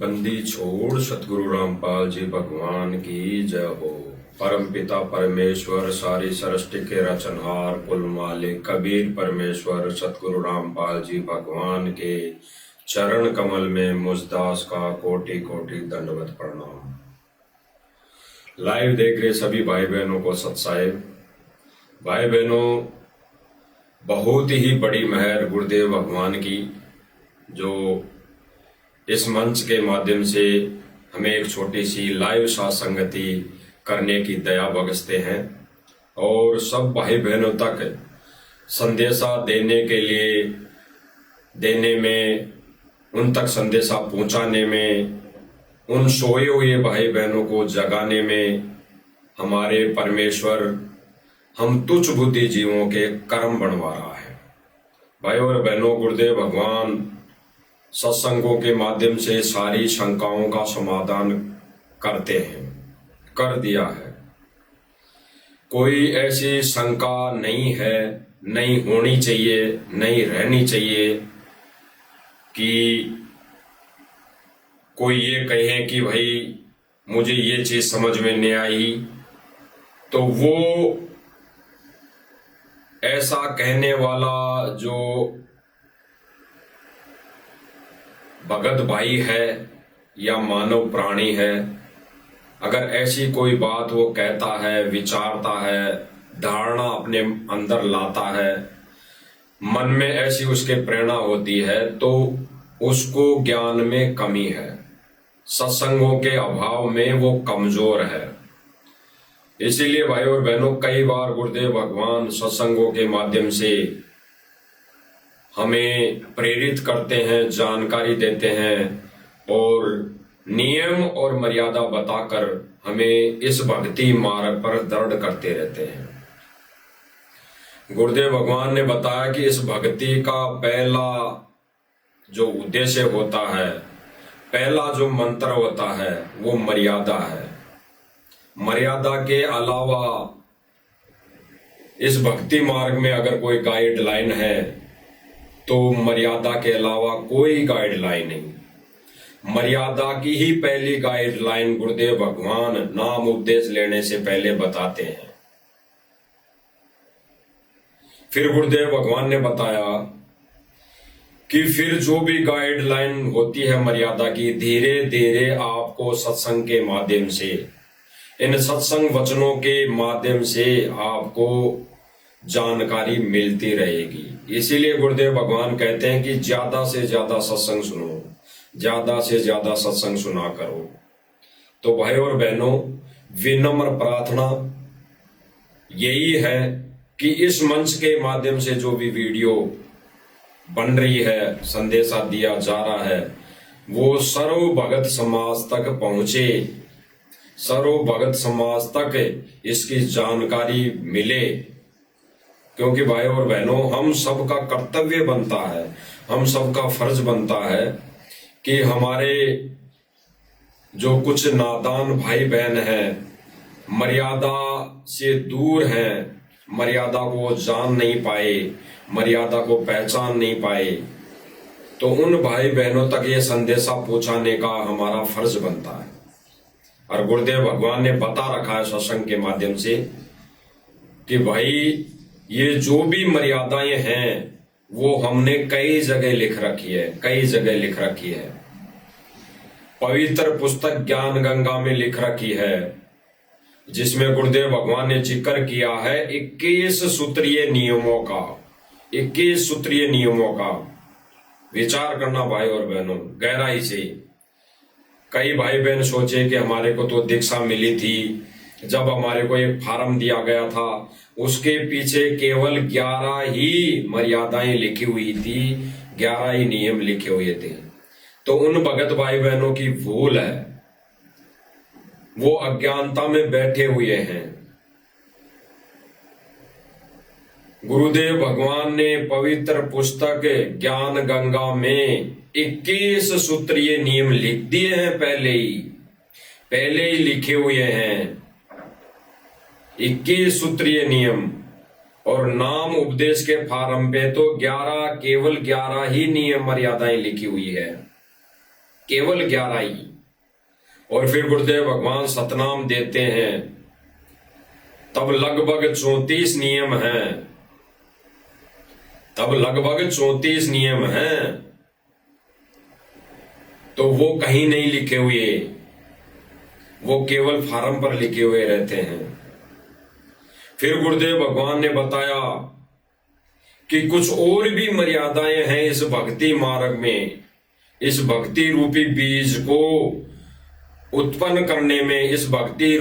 बंदी छोड़ सतगुरु रामपाल जी भगवान की जय हो। परम पिता परमेश्वर सारी सृष्टि के रचनहार कुल मालिक कबीर परमेश्वर सतगुरु रामपाल जी भगवान के चरण कमल में मुझदास का कोटि कोटि दंडवत प्रणाम। लाइव देख रहे सभी भाई बहनों को सत्साहिब। भाई बहनों, बहुत ही बड़ी मेहर गुरुदेव भगवान की, जो इस मंच के माध्यम से हमें एक छोटी सी लाइव सत्संगति करने की दया बख्शते हैं और सब भाई बहनों तक संदेशा देने में, उन तक संदेशा पहुंचाने में, उन सोए हुए भाई बहनों को जगाने में हमारे परमेश्वर हम तुच्छ बुद्धि जीवों के कर्म बनवा रहा है। भाई और बहनों, गुरुदेव भगवान सत्संगों के माध्यम से सारी शंकाओं का समाधान करते हैं, कर दिया है। कोई ऐसी शंका नहीं है, नहीं होनी चाहिए, नहीं रहनी चाहिए कि कोई ये कहे कि भाई मुझे ये चीज समझ में नहीं आई, तो वो ऐसा कहने वाला जो भगत भाई है या मानव प्राणी है, अगर ऐसी कोई बात वो कहता है, विचारता है, धारणा अपने अंदर लाता है, मन में ऐसी उसके प्रेरणा होती है, तो उसको ज्ञान में कमी है, सत्संगों के अभाव में वो कमजोर है। इसीलिए भाई और बहनों, कई बार गुरुदेव भगवान सत्संगों के माध्यम से हमें प्रेरित करते हैं, जानकारी देते हैं और नियम और मर्यादा बताकर हमें इस भक्ति मार्ग पर दृढ़ करते रहते हैं। गुरुदेव भगवान ने बताया कि इस भक्ति का पहला जो उद्देश्य होता है, पहला जो मंत्र होता है, वो मर्यादा है। मर्यादा के अलावा इस भक्ति मार्ग में अगर कोई गाइडलाइन है तो मर्यादा के अलावा कोई गाइडलाइन नहीं। मर्यादा की ही पहली गाइडलाइन गुरुदेव भगवान नाम उपदेश लेने से पहले बताते हैं। फिर गुरुदेव भगवान ने बताया कि फिर जो भी गाइडलाइन होती है मर्यादा की, धीरे धीरे आपको सत्संग के माध्यम से, इन सत्संग वचनों के माध्यम से आपको जानकारी मिलती रहेगी। इसीलिए गुरुदेव भगवान कहते हैं कि ज्यादा से ज्यादा सत्संग सुनो, ज्यादा से ज्यादा सत्संग सुना करो। तो भाई और बहनों, विनम्र प्रार्थना यही है कि इस मंच के माध्यम से जो भी वीडियो बन रही है, संदेशा दिया जा रहा है, वो सर्व भगत समाज तक पहुंचे, सर्व भगत समाज तक इसकी जानकारी मिले। क्योंकि भाई और बहनों, हम सबका कर्तव्य बनता है, हम सबका फर्ज बनता है कि हमारे जो कुछ नादान भाई बहन हैं, मर्यादा से दूर हैं, मर्यादा को जान नहीं पाए, मर्यादा को पहचान नहीं पाए, तो उन भाई बहनों तक ये संदेशा पहुंचाने का हमारा फर्ज बनता है। और गुरुदेव भगवान ने बता रखा है सत्संग के माध्यम से कि भाई ये जो भी मर्यादाएं हैं वो हमने कई जगह लिख रखी है, कई जगह लिख रखी है। पवित्र पुस्तक ज्ञान गंगा में लिख रखी है, जिसमें गुरुदेव भगवान ने जिक्र किया है 21 सूत्रीय नियमों का। 21 सूत्रीय नियमों का विचार करना भाई और बहनों गहराई से। कई भाई बहन सोचे कि हमारे को तो दीक्षा मिली थी, जब हमारे को एक फार्म दिया गया था उसके पीछे केवल 11 ही मर्यादाएं लिखी हुई थी, 11 ही नियम लिखे हुए थे। तो उन भगत भाई बहनों की भूल है, वो अज्ञानता में बैठे हुए हैं। गुरुदेव भगवान ने पवित्र पुस्तक ज्ञान गंगा में 21 सूत्रीय नियम लिख दिए हैं, पहले ही लिखे हुए हैं 21 सूत्रीय नियम। और नाम उपदेश के फार्म पे तो 11, केवल 11 ही नियम मर्यादाएं लिखी हुई है। केवल 11 ही। और फिर गुरुदेव भगवान सतनाम देते हैं, तब लगभग 34 नियम हैं, तब लगभग 34 नियम हैं। तो वो कहीं नहीं लिखे हुए, वो केवल फार्म पर लिखे हुए रहते हैं। फिर गुरुदेव भगवान ने बताया कि कुछ और भी मर्यादाएं हैं इस भक्ति मार्ग में, इस भक्ति रूपी बीज को उत्पन्न करने में, इस भक्ति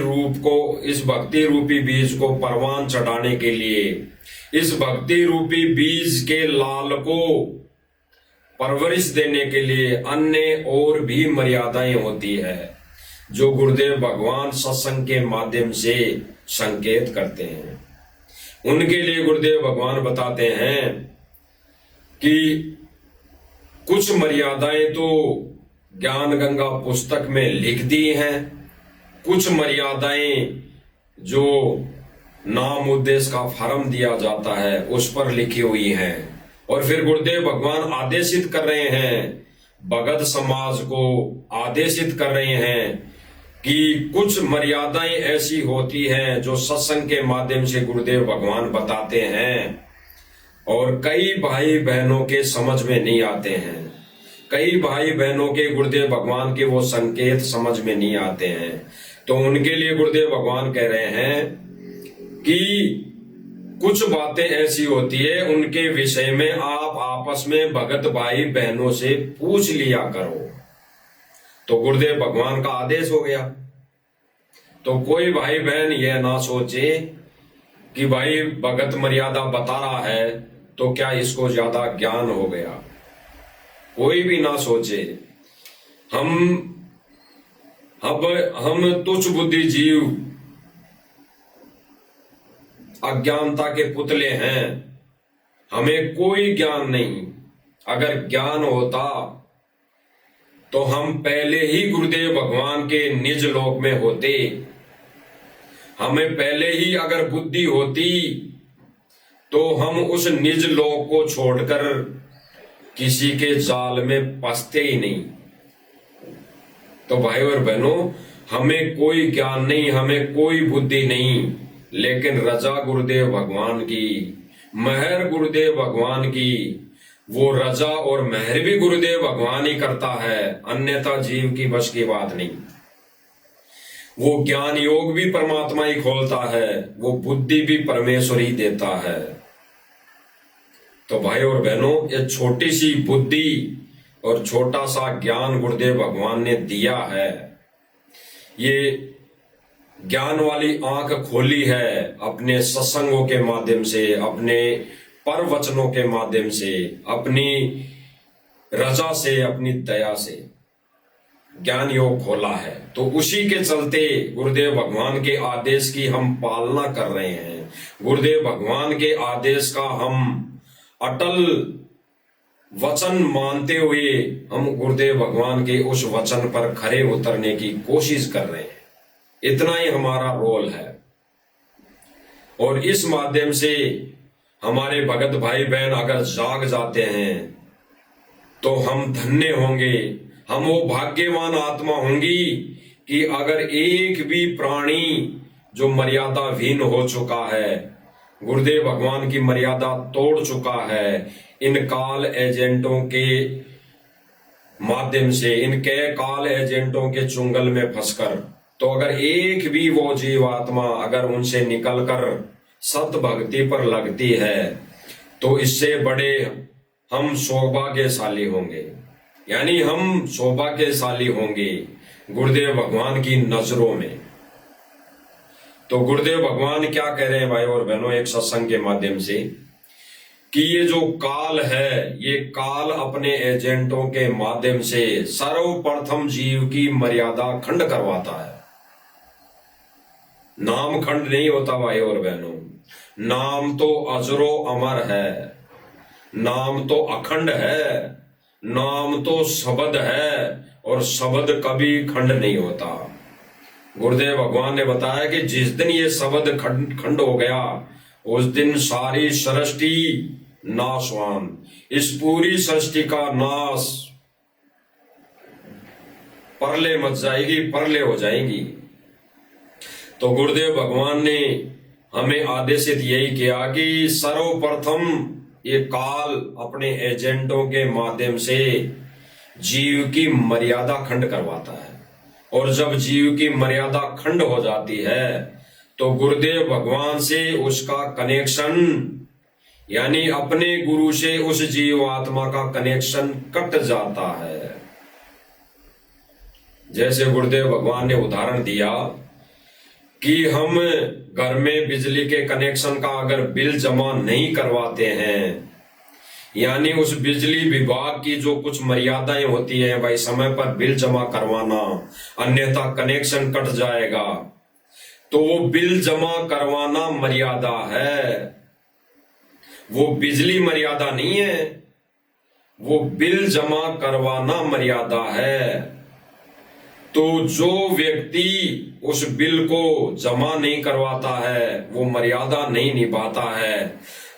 रूपी बीज को परवान चढ़ाने के लिए, इस भक्ति रूपी बीज के लाल को परवरिश देने के लिए अन्य और भी मर्यादाएं होती है, जो गुरुदेव भगवान सत्संग के माध्यम से संकेत करते हैं। उनके लिए गुरुदेव भगवान बताते हैं कि कुछ मर्यादाएं तो ज्ञान गंगा पुस्तक में लिख दी हैं, कुछ मर्यादाएं जो नाम उद्देश्य का फॉर्म दिया जाता है उस पर लिखी हुई हैं। और फिर गुरुदेव भगवान आदेशित कर रहे हैं, भगत समाज को आदेशित कर रहे हैं कि कुछ मर्यादाएं ऐसी होती हैं जो सत्संग के माध्यम से गुरुदेव भगवान बताते हैं और कई भाई बहनों के समझ में नहीं आते हैं, कई भाई बहनों के गुरुदेव भगवान के वो संकेत समझ में नहीं आते हैं। तो उनके लिए गुरुदेव भगवान कह रहे हैं कि कुछ बातें ऐसी होती है, उनके विषय में आप आपस में भगत भाई बहनों से पूछ लिया करो। तो गुरुदेव भगवान का आदेश हो गया। तो कोई भाई बहन यह ना सोचे कि भाई भगत मर्यादा बता रहा है तो क्या इसको ज्यादा ज्ञान हो गया, कोई भी ना सोचे। हम तुच्छ बुद्धि जीव अज्ञानता के पुतले हैं, हमें कोई ज्ञान नहीं। अगर ज्ञान होता तो हम पहले ही गुरुदेव भगवान के निज लोक में होते। हमें पहले ही अगर बुद्धि होती तो हम उस निज लोक को छोड़कर किसी के जाल में फंसते ही नहीं। तो भाई और बहनों, हमें कोई ज्ञान नहीं, हमें कोई बुद्धि नहीं, लेकिन रजा गुरुदेव भगवान की, महर गुरुदेव भगवान की, वो रजा और महर भी गुरुदेव भगवान ही करता है, अन्यथा जीव की बस की बात नहीं। वो ज्ञान योग भी परमात्मा ही खोलता है, वो बुद्धि भी परमेश्वर ही देता है। तो भाई और बहनों, ये छोटी सी बुद्धि और छोटा सा ज्ञान गुरुदेव भगवान ने दिया है, ये ज्ञान वाली आंख खोली है अपने सत्संगों के माध्यम से, अपने पर वचनों के माध्यम से, अपनी रजा से, अपनी दया से ज्ञान योग खोला है। तो उसी के चलते गुरुदेव भगवान के आदेश की हम पालना कर रहे हैं। गुरुदेव भगवान के आदेश का हम अटल वचन मानते हुए हम गुरुदेव भगवान के उस वचन पर खरे उतरने की कोशिश कर रहे हैं। इतना ही हमारा रोल है। और इस माध्यम से हमारे भगत भाई बहन अगर जाग जाते हैं तो हम धन्य होंगे, हम वो भाग्यवान आत्मा होंगी कि अगर एक भी प्राणी जो मर्यादाहीन हो चुका है, गुरुदेव भगवान की मर्यादा तोड़ चुका है, इन काल एजेंटों के माध्यम से, इनके काल एजेंटों के चुंगल में फंसकर, तो अगर एक भी वो जीवात्मा अगर उनसे निकलकर सत भक्ति पर लगती है तो इससे बड़े हम सौभाग्यशाली होंगे। यानी हम सौभाग्यशाली होंगे गुरुदेव भगवान की नजरों में। तो गुरुदेव भगवान क्या कह रहे हैं भाई और बहनों एक सत्संग के माध्यम से, कि ये जो काल है, ये काल अपने एजेंटों के माध्यम से सर्वप्रथम जीव की मर्यादा खंड करवाता है। नाम खंड नहीं होता भाई और बहनों, नाम तो अजरो अमर है, नाम तो अखंड है, नाम तो शब्द है और शब्द कभी खंड नहीं होता। गुरुदेव भगवान ने बताया कि जिस दिन ये शब्द खंड हो गया उस दिन सारी सृष्टि नाशवान, इस पूरी सृष्टि का नाश परले मच जाएगी, परले हो जाएंगी। तो गुरुदेव भगवान ने हमें आदेशित यही किया कि सर्वप्रथम ये काल अपने एजेंटों के माध्यम से जीव की मर्यादा खंड करवाता है, और जब जीव की मर्यादा खंड हो जाती है तो गुरुदेव भगवान से उसका कनेक्शन, यानी अपने गुरु से उस जीवात्मा का कनेक्शन कट जाता है। जैसे गुरुदेव भगवान ने उदाहरण दिया कि हम घर में बिजली के कनेक्शन का अगर बिल जमा नहीं करवाते हैं, यानी उस बिजली विभाग की जो कुछ मर्यादाएं होती हैं, भाई समय पर बिल जमा करवाना, अन्यथा कनेक्शन कट जाएगा, तो वो बिल जमा करवाना मर्यादा है, वो बिजली मर्यादा नहीं है, वो बिल जमा करवाना मर्यादा है। तो जो व्यक्ति उस बिल को जमा नहीं करवाता है, वो मर्यादा नहीं निभाता है,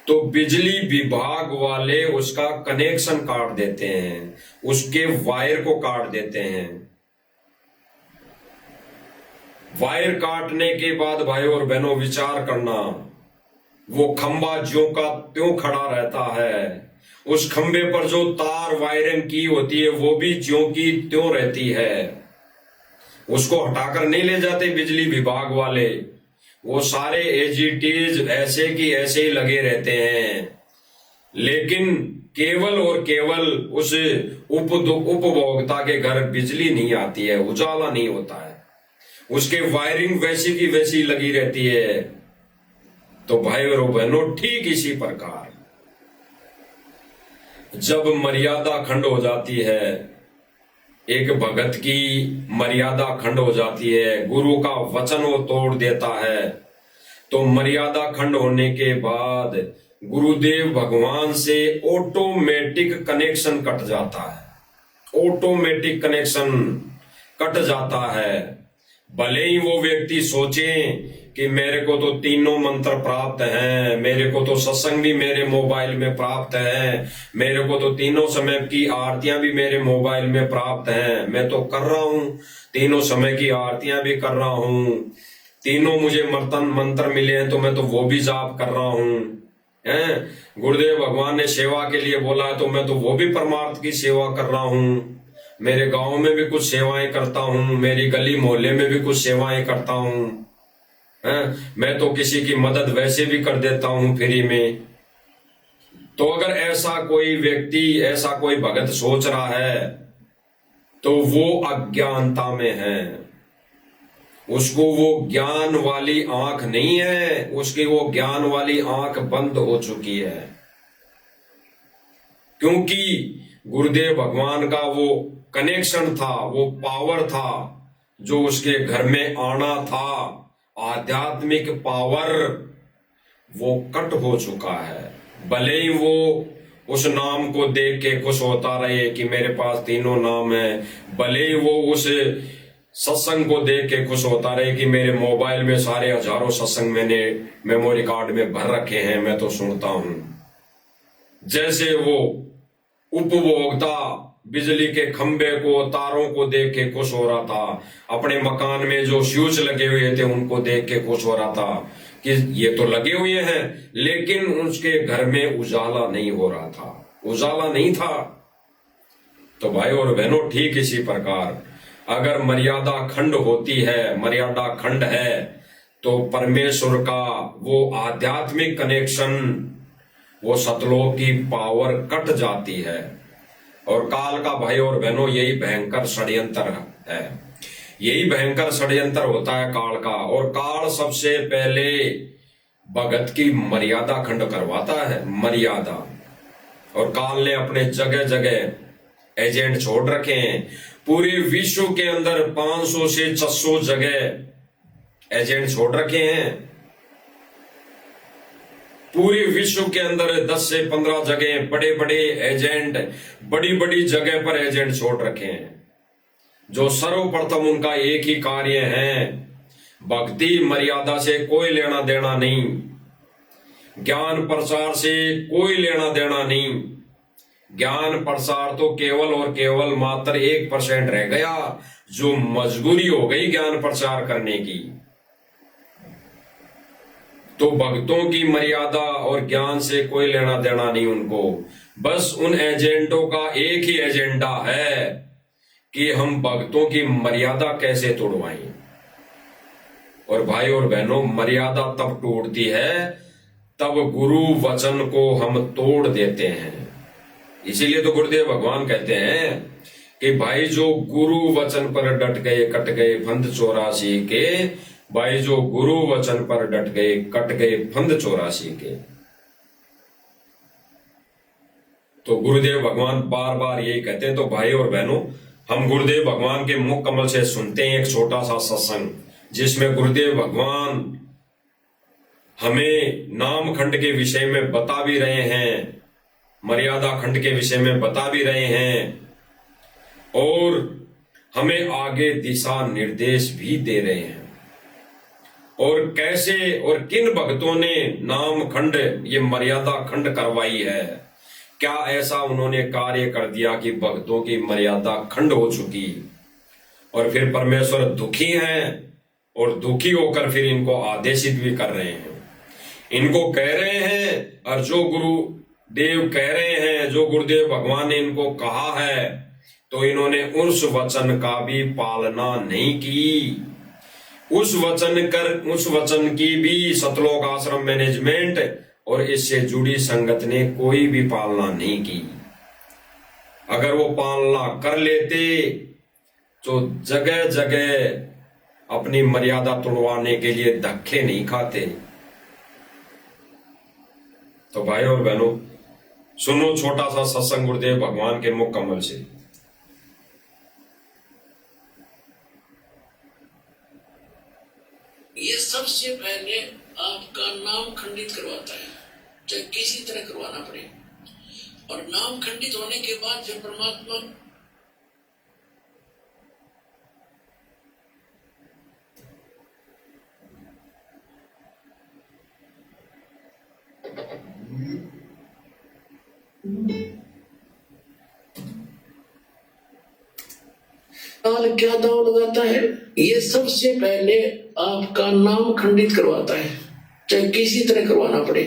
तो बिजली विभाग वाले उसका कनेक्शन काट देते हैं, उसके वायर को काट देते हैं। वायर काटने के बाद भाई और बहनों विचार करना, वो खंबा ज्यों का त्यों खड़ा रहता है, उस खंबे पर जो तार वायरिंग की होती है वो भी ज्यों की त्यों रहती है, उसको हटाकर नहीं ले जाते बिजली विभाग वाले, वो सारे एज इट इज ऐसे की ऐसे ही लगे रहते हैं। लेकिन केवल और केवल उस उपभोक्ता के घर बिजली नहीं आती है, उजाला नहीं होता है, उसके वायरिंग वैसी की वैसी लगी रहती है। तो भाई और बहनों ठीक इसी प्रकार जब मर्यादा खंड हो जाती है, एक भगत की मर्यादा खंड हो जाती है, गुरु का वचन वो तोड़ देता है, तो मर्यादा खंड होने के बाद गुरुदेव भगवान से ऑटोमेटिक कनेक्शन कट जाता है, ऑटोमेटिक कनेक्शन कट जाता है। भले ही वो व्यक्ति सोचे कि मेरे को तो तीनों मंत्र प्राप्त हैं, मेरे को तो सत्संग भी मेरे मोबाइल में प्राप्त है, मेरे को तो तीनों समय की आरतियां भी मेरे मोबाइल में प्राप्त हैं, मैं तो कर रहा हूं, तीनों समय की आरतियां भी कर रहा हूं, तीनों मुझे मंत्र मिले हैं तो मैं तो वो भी जाप कर रहा हूं, हैं? गुरुदेव भगवान ने सेवा के लिए बोला है तो मैं तो वो भी परमार्थ की सेवा कर रहा हूं, मेरे गांव में भी कुछ सेवाएं करता हूं, मेरी गली मोहल्ले में भी कुछ सेवाएं करता हूं, मैं तो किसी की मदद वैसे भी कर देता हूं फ्री में। तो अगर ऐसा कोई व्यक्ति, ऐसा कोई भगत सोच रहा है तो वो अज्ञानता में है, उसको वो ज्ञान वाली आंख नहीं है, उसकी वो ज्ञान वाली आंख बंद हो चुकी है। क्योंकि गुरुदेव भगवान का वो कनेक्शन था, वो पावर था जो उसके घर में आना था, आध्यात्मिक पावर, वो कट हो चुका है। भले ही वो उस नाम को देख के खुश होता रहे कि मेरे पास तीनों नाम है, भले ही वो उस सत्संग को देख के खुश होता रहे कि मेरे मोबाइल में सारे हजारों सत्संग मैंने मेमोरी कार्ड में भर रखे हैं, मैं तो सुनता हूं। जैसे वो उपभोक्ता बिजली के खंबे को, तारों को देख के खुश हो रहा था, अपने मकान में जो स्विच लगे हुए थे उनको देख के खुश हो रहा था कि ये तो लगे हुए हैं, लेकिन उसके घर में उजाला नहीं हो रहा था, उजाला नहीं था। तो भाई और बहनों ठीक इसी प्रकार अगर मर्यादा खंड होती है, मर्यादा खंड है, तो परमेश्वर का वो आध्यात्मिक कनेक्शन, वो सतलोक की पावर कट जाती है। और काल का भाई और बहनों यही भयंकर षड्यंत्र है, यही भयंकर षड्यंत्र होता है काल का। और काल सबसे पहले भगत की मर्यादा खंड करवाता है, मर्यादा। और काल ने अपने जगह जगह एजेंट छोड़ रखे हैं, पूरे विश्व के अंदर 500 से 600 जगह एजेंट छोड़ रखे हैं, पूरे विश्व के अंदर 10 से 15 जगह बड़े बड़े एजेंट, बड़ी बड़ी जगह पर एजेंट छोड़ रखे हैं, जो सर्वप्रथम उनका एक ही कार्य है, भक्ति मर्यादा से कोई लेना देना नहीं, ज्ञान प्रचार से कोई लेना देना नहीं, ज्ञान प्रसार तो केवल और केवल मात्र 1% रह गया, जो मजबूरी हो गई ज्ञान प्रचार करने की। तो भक्तों की मर्यादा और ज्ञान से कोई लेना देना नहीं उनको, बस उन एजेंटों का एक ही एजेंडा है कि हम भक्तों की मर्यादा कैसे तोड़वाएं। और भाई और बहनों, मर्यादा तब टूटती है तब गुरु वचन को हम तोड़ देते हैं। इसीलिए तो गुरुदेव भगवान कहते हैं कि भाई जो गुरु वचन पर डट गए कट गए फंद 84 के, भाई जो गुरु वचन पर डट गए कट गए फंद 84 के। तो गुरुदेव भगवान बार बार यही कहते हैं। तो भाई और बहनों, हम गुरुदेव भगवान के मुख कमल से सुनते हैं एक छोटा सा सत्संग, जिसमें गुरुदेव भगवान हमें नाम खंड के विषय में बता भी रहे हैं, मर्यादा खंड के विषय में बता भी रहे हैं, और हमें आगे दिशा निर्देश भी दे रहे हैं। और कैसे और किन भक्तों ने नाम खंड, ये मर्यादा खंड करवाई है, क्या ऐसा उन्होंने कार्य कर दिया कि भक्तों की मर्यादा खंड हो चुकी, और फिर परमेश्वर दुखी हैं और दुखी होकर फिर इनको आदेशित भी कर रहे हैं। इनको कह रहे हैं, और जो गुरुदेव कह रहे हैं, जो गुरुदेव भगवान ने इनको कहा है, तो इन्होंने उस वचन का भी पालना नहीं की। उस वचन की भी सतलोक आश्रम मैनेजमेंट और इससे जुड़ी संगत ने कोई भी पालना नहीं की। अगर वो पालना कर लेते तो जगह जगह अपनी मर्यादा तोड़वाने के लिए धक्के नहीं खाते। तो भाई और बहनों, सुनो छोटा सा सत्संग गुरुदेव भगवान के मुख कमल से। ये सबसे पहले आपका नाम खंडित करवाता है, चाहे किसी तरह करवाना पड़े, और नाम खंडित होने के बाद फिर परमात्मा क्या दाव लगाता है? ये सबसे पहले आपका नाम खंडित करवाता है, चाहे किसी तरह करवाना पड़े,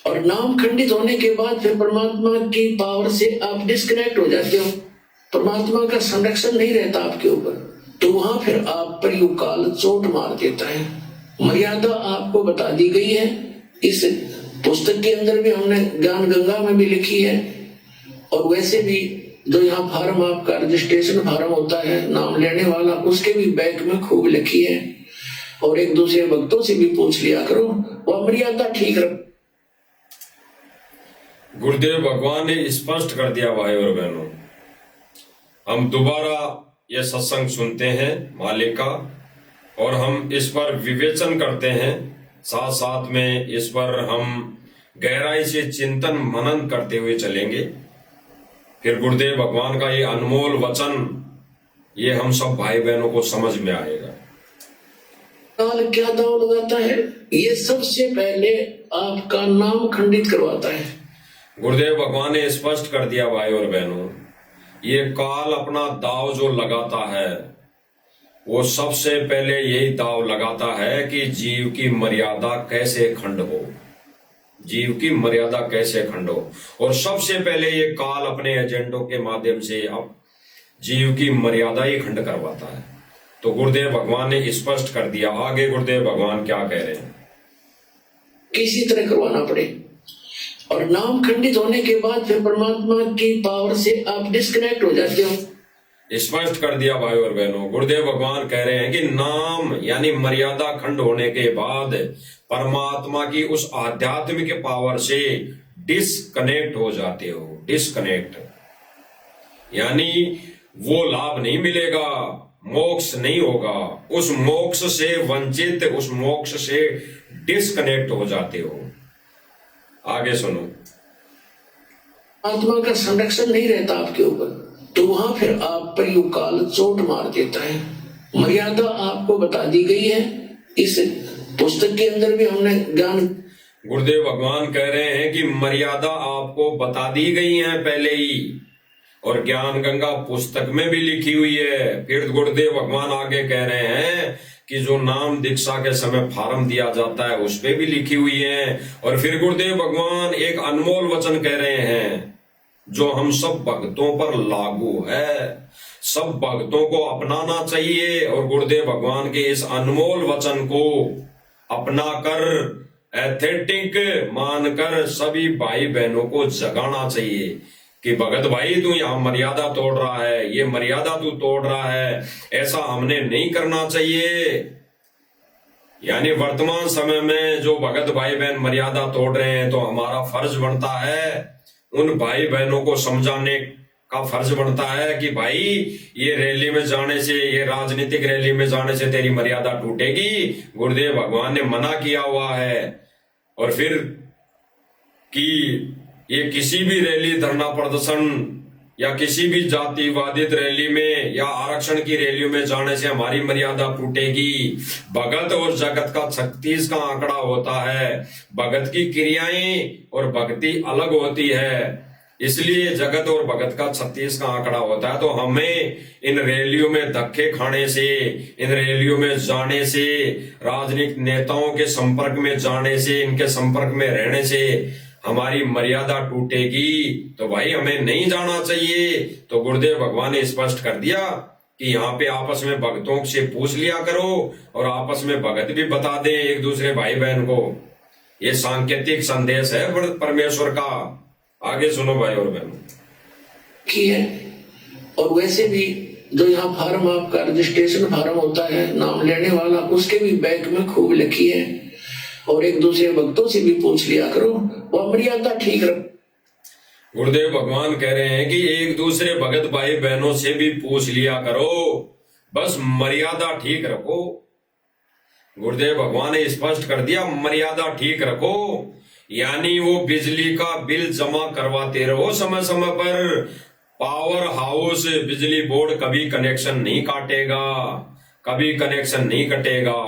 और नाम खंडित होने के बाद फिर परमात्मा की पावर से आप डिस्कनेक्ट हो जाते हो। परमात्मा का संरक्षण नहीं रहता आपके ऊपर, तो वहां फिर आप पर युग काल चोट मार देता है। मर्यादा आपको बता दी गई है, इस पुस्तक के अंदर भी हमने ज्ञान गंगा में भी लिखी है, और वैसे भी जो यहाँ फार्म आपका रजिस्ट्रेशन फार्म होता है नाम लेने वाला, उसके भी बैक में खूब लिखी है। और एक दूसरे भक्तों से भी पूछ लिया करो, वह मर्यादा ठीक रख। गुरुदेव भगवान ने स्पष्ट कर दिया भाई और बहनों। हम दोबारा ये सत्संग सुनते हैं मालिक का, और हम इस पर विवेचन करते हैं, साथ साथ में इस पर हम गहराई से चिंतन मनन करते हुए चलेंगे। फिर गुरुदेव भगवान का ये अनमोल वचन, ये हम सब भाई बहनों को समझ में आएगा। क्या दाव लगाता है? ये सबसे पहले आपका नाम खंडित करवाता है। गुरुदेव भगवान ने स्पष्ट कर दिया भाई और बहनों, ये काल अपना दाव जो लगाता है, वो सबसे पहले यही दाव लगाता है कि जीव की मर्यादा कैसे खंड हो, जीव की मर्यादा कैसे खंड हो। और सबसे पहले ये काल अपने एजेंडों के माध्यम से अब जीव की मर्यादा ही खंड करवाता है। तो गुरुदेव भगवान ने स्पष्ट कर दिया। आगे गुरुदेव भगवान क्या कह रहे हैं? किसी तरह करवाना पड़े, और नाम खंडित होने के बाद फिर परमात्मा की पावर से आप डिस्कनेक्ट हो जाते हो। स्पष्ट कर दिया भाई और बहनों। गुरुदेव भगवान कह रहे हैं कि नाम यानी मर्यादा खंड होने के बाद परमात्मा की उस आध्यात्मिक पावर से डिस्कनेक्ट हो जाते हो। डिस्कनेक्ट यानी वो लाभ नहीं मिलेगा, मोक्ष नहीं होगा, उस मोक्ष से वंचित, उस मोक्ष से डिस्कनेक्ट हो जाते हो। आगे सुनो। आत्मा का संरक्षण नहीं रहता आपके ऊपर, तो वहां फिर आप पर युग काल चोट मार देता है। मर्यादा आपको बता दी गई है, इस पुस्तक के अंदर भी हमने ज्ञान। गुरुदेव भगवान कह रहे हैं कि मर्यादा आपको बता दी गई है पहले ही, और ज्ञान गंगा पुस्तक में भी लिखी हुई है। फिर गुरुदेव भगवान आगे कह रहे हैं कि जो नाम दीक्षा के समय फार्म दिया जाता है उस पे भी लिखी हुई है। और फिर गुरुदेव भगवान एक अनमोल वचन कह रहे हैं जो हम सब भक्तों पर लागू है, सब भक्तों को अपनाना चाहिए। और गुरुदेव भगवान के इस अनमोल वचन को अपनाकर एथेटिक मानकर सभी भाई बहनों को जगाना चाहिए कि भगत भाई तू यहाँ मर्यादा तोड़ रहा है, ये मर्यादा तू तोड़ रहा है, ऐसा हमने नहीं करना चाहिए। यानी वर्तमान समय में जो भगत भाई बहन मर्यादा तोड़ रहे हैं, तो हमारा फर्ज बनता है उन भाई बहनों को समझाने का फर्ज बनता है कि भाई ये रैली में जाने से, ये राजनीतिक रैली में जाने से तेरी मर्यादा टूटेगी, गुरुदेव भगवान ने मना किया हुआ है। और फिर कि ये किसी भी रैली, धरना प्रदर्शन या किसी भी जातिवादित रैली में या आरक्षण की रैलियों में जाने से हमारी मर्यादा टूटेगी। भगत और जगत का 36 का आंकड़ा होता है। भगत की क्रियाएं और भक्ति अलग होती है, इसलिए जगत और भगत का 36 का आंकड़ा होता है। तो हमें इन रैलियों में धक्के खाने से, इन रैलियों में जाने से, राजनीतिक नेताओं के संपर्क में जाने से, इनके संपर्क में रहने से हमारी मर्यादा टूटेगी, तो भाई हमें नहीं जाना चाहिए। तो गुरुदेव भगवान ने स्पष्ट कर दिया कि यहाँ पे आपस में भक्तों से पूछ लिया करो और आपस में भगत भी बता दें एक दूसरे भाई बहन को। ये सांकेतिक संदेश है परमेश्वर का। आगे सुनो भाई और बहनों की है। और वैसे भी जो यहाँ फार्म आपका रजिस्ट्रेशन फार्म होता है, नाम लेने वाला, उसके भी बैग में खूब लिखी है। और एक दूसरे भक्तों से भी पूछ लिया करो, वह मर्यादा ठीक रख। गुरुदेव भगवान कह रहे हैं कि एक दूसरे भगत भाई बहनों से भी पूछ लिया करो, बस मर्यादा ठीक रखो। गुरुदेव भगवान ने स्पष्ट कर दिया, मर्यादा ठीक रखो। यानी वो बिजली का बिल जमा करवाते रहो समय समय पर। पावर हाउस बिजली बोर्ड कभी कनेक्शन नहीं काटेगा, कभी कनेक्शन नहीं कटेगा।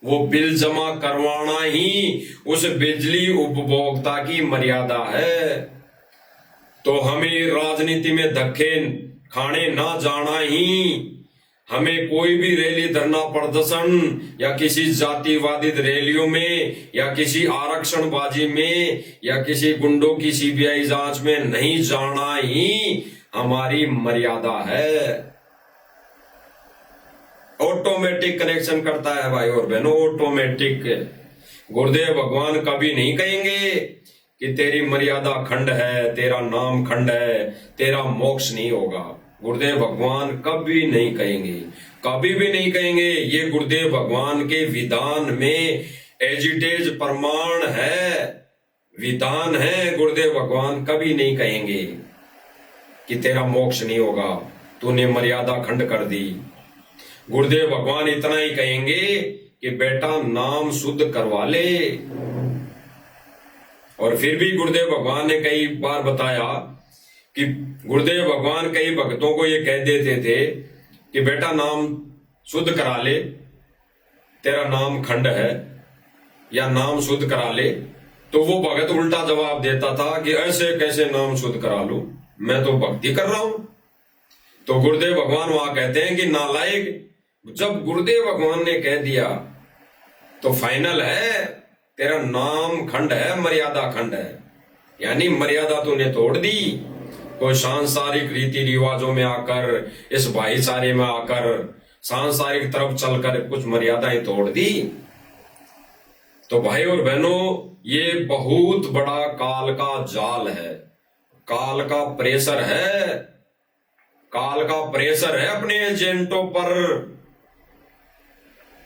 वो बिल जमा करवाना ही उस बिजली उपभोक्ता की मर्यादा है। तो हमें राजनीति में धक्के खाने ना जाना ही, हमें कोई भी रैली, धरना प्रदर्शन या किसी जातिवादी रैलियों में या किसी आरक्षणबाजी में या किसी गुंडों की सीबीआई जांच में नहीं जाना ही हमारी मर्यादा है। ऑटोमेटिक कनेक्शन करता है भाई और बहनों, ऑटोमेटिक। गुरुदेव भगवान कभी नहीं कहेंगे कि तेरी मर्यादा खंड है, तेरा नाम खंड है, तेरा मोक्ष नहीं होगा। गुरुदेव भगवान कभी नहीं कहेंगे, कभी भी नहीं कहेंगे। ये गुरुदेव भगवान के विधान में एजिटेज प्रमाण है, विधान है। गुरुदेव भगवान कभी नहीं कहेंगे कि तेरा मोक्ष नहीं होगा, तूने मर्यादा खंड कर दी। गुरुदेव भगवान इतना ही कहेंगे कि बेटा नाम शुद्ध करवा ले। और फिर भी गुरुदेव भगवान ने कई बार बताया कि गुरुदेव भगवान कई भक्तों को ये कह देते थे कि बेटा नाम शुद्ध करा ले, तेरा नाम खंड है, या नाम शुद्ध करा ले। तो वो भगत उल्टा जवाब देता था कि ऐसे कैसे नाम शुद्ध करा लूं, मैं तो भक्ति कर रहा हूं। तो गुरुदेव भगवान वहां कहते हैं कि नालायक, जब गुरुदेव भगवान ने कह दिया तो फाइनल है, तेरा नाम खंड है, मर्यादा खंड है। यानी मर्यादा तूने तोड़ दी। कोई सांसारिक रीति रिवाजों में आकर, इस भाईचारे में आकर, सांसारिक तरफ चलकर कुछ मर्यादाएं तोड़ दी। तो भाई और बहनों, ये बहुत बड़ा काल का जाल है, काल का प्रेशर है, काल का प्रेशर है अपने एजेंटों पर,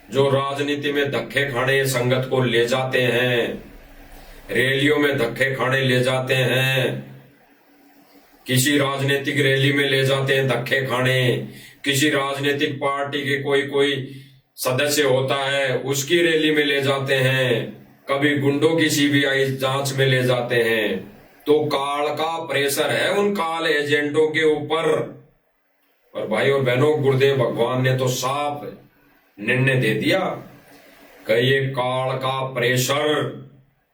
जो राजनीति में धक्के खाने संगत को ले जाते हैं, रैलियों में धक्के खाने ले जाते हैं, किसी राजनीतिक रैली में ले जाते हैं धक्के खाने, किसी राजनीतिक पार्टी के कोई सदस्य होता है उसकी रैली में ले जाते हैं, कभी गुंडों की सीबीआई जांच में ले जाते हैं। तो काल का प्रेशर है उन काल एजेंटों के ऊपर। और भाई और बहनों, गुरुदेव भगवान ने तो साफ निर्णय दे दिया कि ये काल का प्रेशर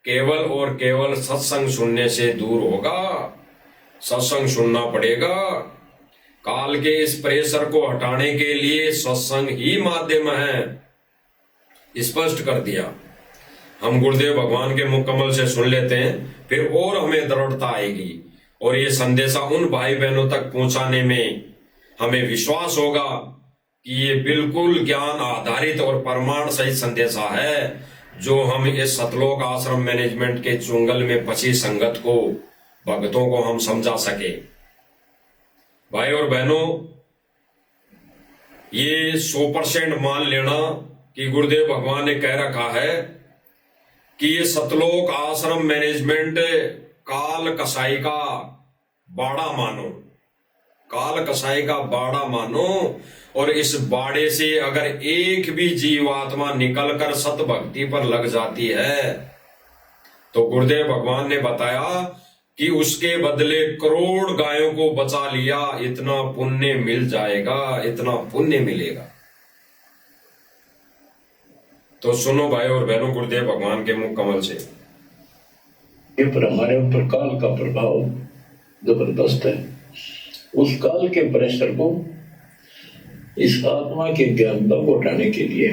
केवल और केवल सत्संग सुनने से दूर होगा। सत्संग सुनना पड़ेगा। काल के इस प्रेशर को हटाने के लिए सत्संग ही माध्यम है, स्पष्ट कर दिया। हम गुरुदेव भगवान के मुख कमल से सुन लेते हैं, फिर और हमें दृढ़ता आएगी और ये संदेशा उन भाई बहनों तक पहुंचाने में हमें विश्वास होगा कि ये बिल्कुल ज्ञान आधारित और प्रमाण सहित संदेशा है, जो हम इस सतलोक आश्रम मैनेजमेंट के चुंगल में फंसी संगत को, भक्तों को हम समझा सके। भाई और बहनों, ये 100% मान लेना कि गुरुदेव भगवान ने कह रखा है कि ये सतलोक आश्रम मैनेजमेंट काल कसाई का बाड़ा मानो, काल कसाई का बाड़ा मानो, और इस बाड़े से अगर एक भी जीवात्मा निकलकर सत भक्ति पर लग जाती है तो गुरुदेव भगवान ने बताया कि उसके बदले करोड़ गायों को बचा लिया, इतना पुण्य मिल जाएगा, इतना पुण्य मिलेगा। तो सुनो भाई और बहनों, गुरुदेव भगवान के मुख कमल से। ये पर हमारे ऊपर काल का प्रभाव जबरदस्त है। उस काल के प्रेशर को इस आत्मा के ज्ञानता को हटाने के लिए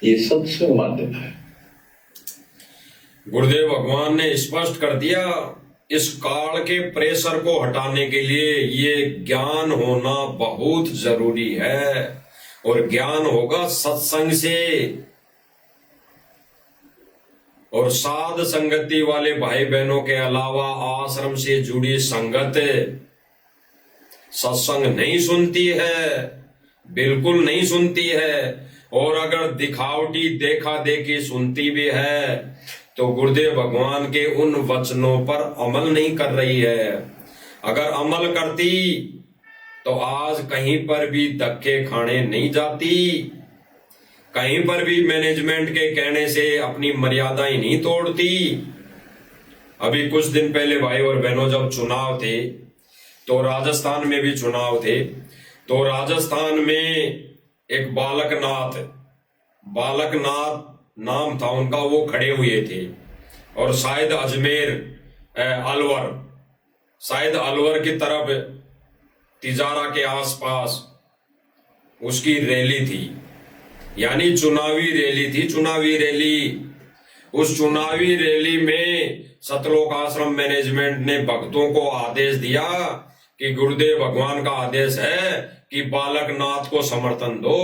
ये सत्संग माध्यम है। गुरुदेव भगवान ने स्पष्ट कर दिया, इस काल के प्रेशर को हटाने के लिए ये ज्ञान होना बहुत जरूरी है, और ज्ञान होगा सत्संग से। और साध संगति वाले भाई बहनों के अलावा आश्रम से जुड़ी संगत सत्संग नहीं सुनती है, बिल्कुल नहीं सुनती है। और अगर दिखावटी देखा देखी सुनती भी है तो गुरुदेव भगवान के उन वचनों पर अमल नहीं कर रही है। अगर अमल करती तो आज कहीं पर भी धक्के खाने नहीं जाती, कहीं पर भी मैनेजमेंट के कहने से अपनी मर्यादाएं नहीं तोड़ती। अभी कुछ दिन पहले भाई और बहनों, जब चुनाव थे तो राजस्थान में भी चुनाव थे, तो राजस्थान में एक बालकनाथ नाम था उनका, वो खड़े हुए थे, और शायद अजमेर अलवर की तरफ तिजारा के आसपास उसकी रैली थी, यानी चुनावी रैली थी, चुनावी रैली। उस चुनावी रैली में सतलोक आश्रम मैनेजमेंट ने भक्तों को आदेश दिया कि गुरुदेव भगवान का आदेश है कि बालकनाथ को समर्थन दो,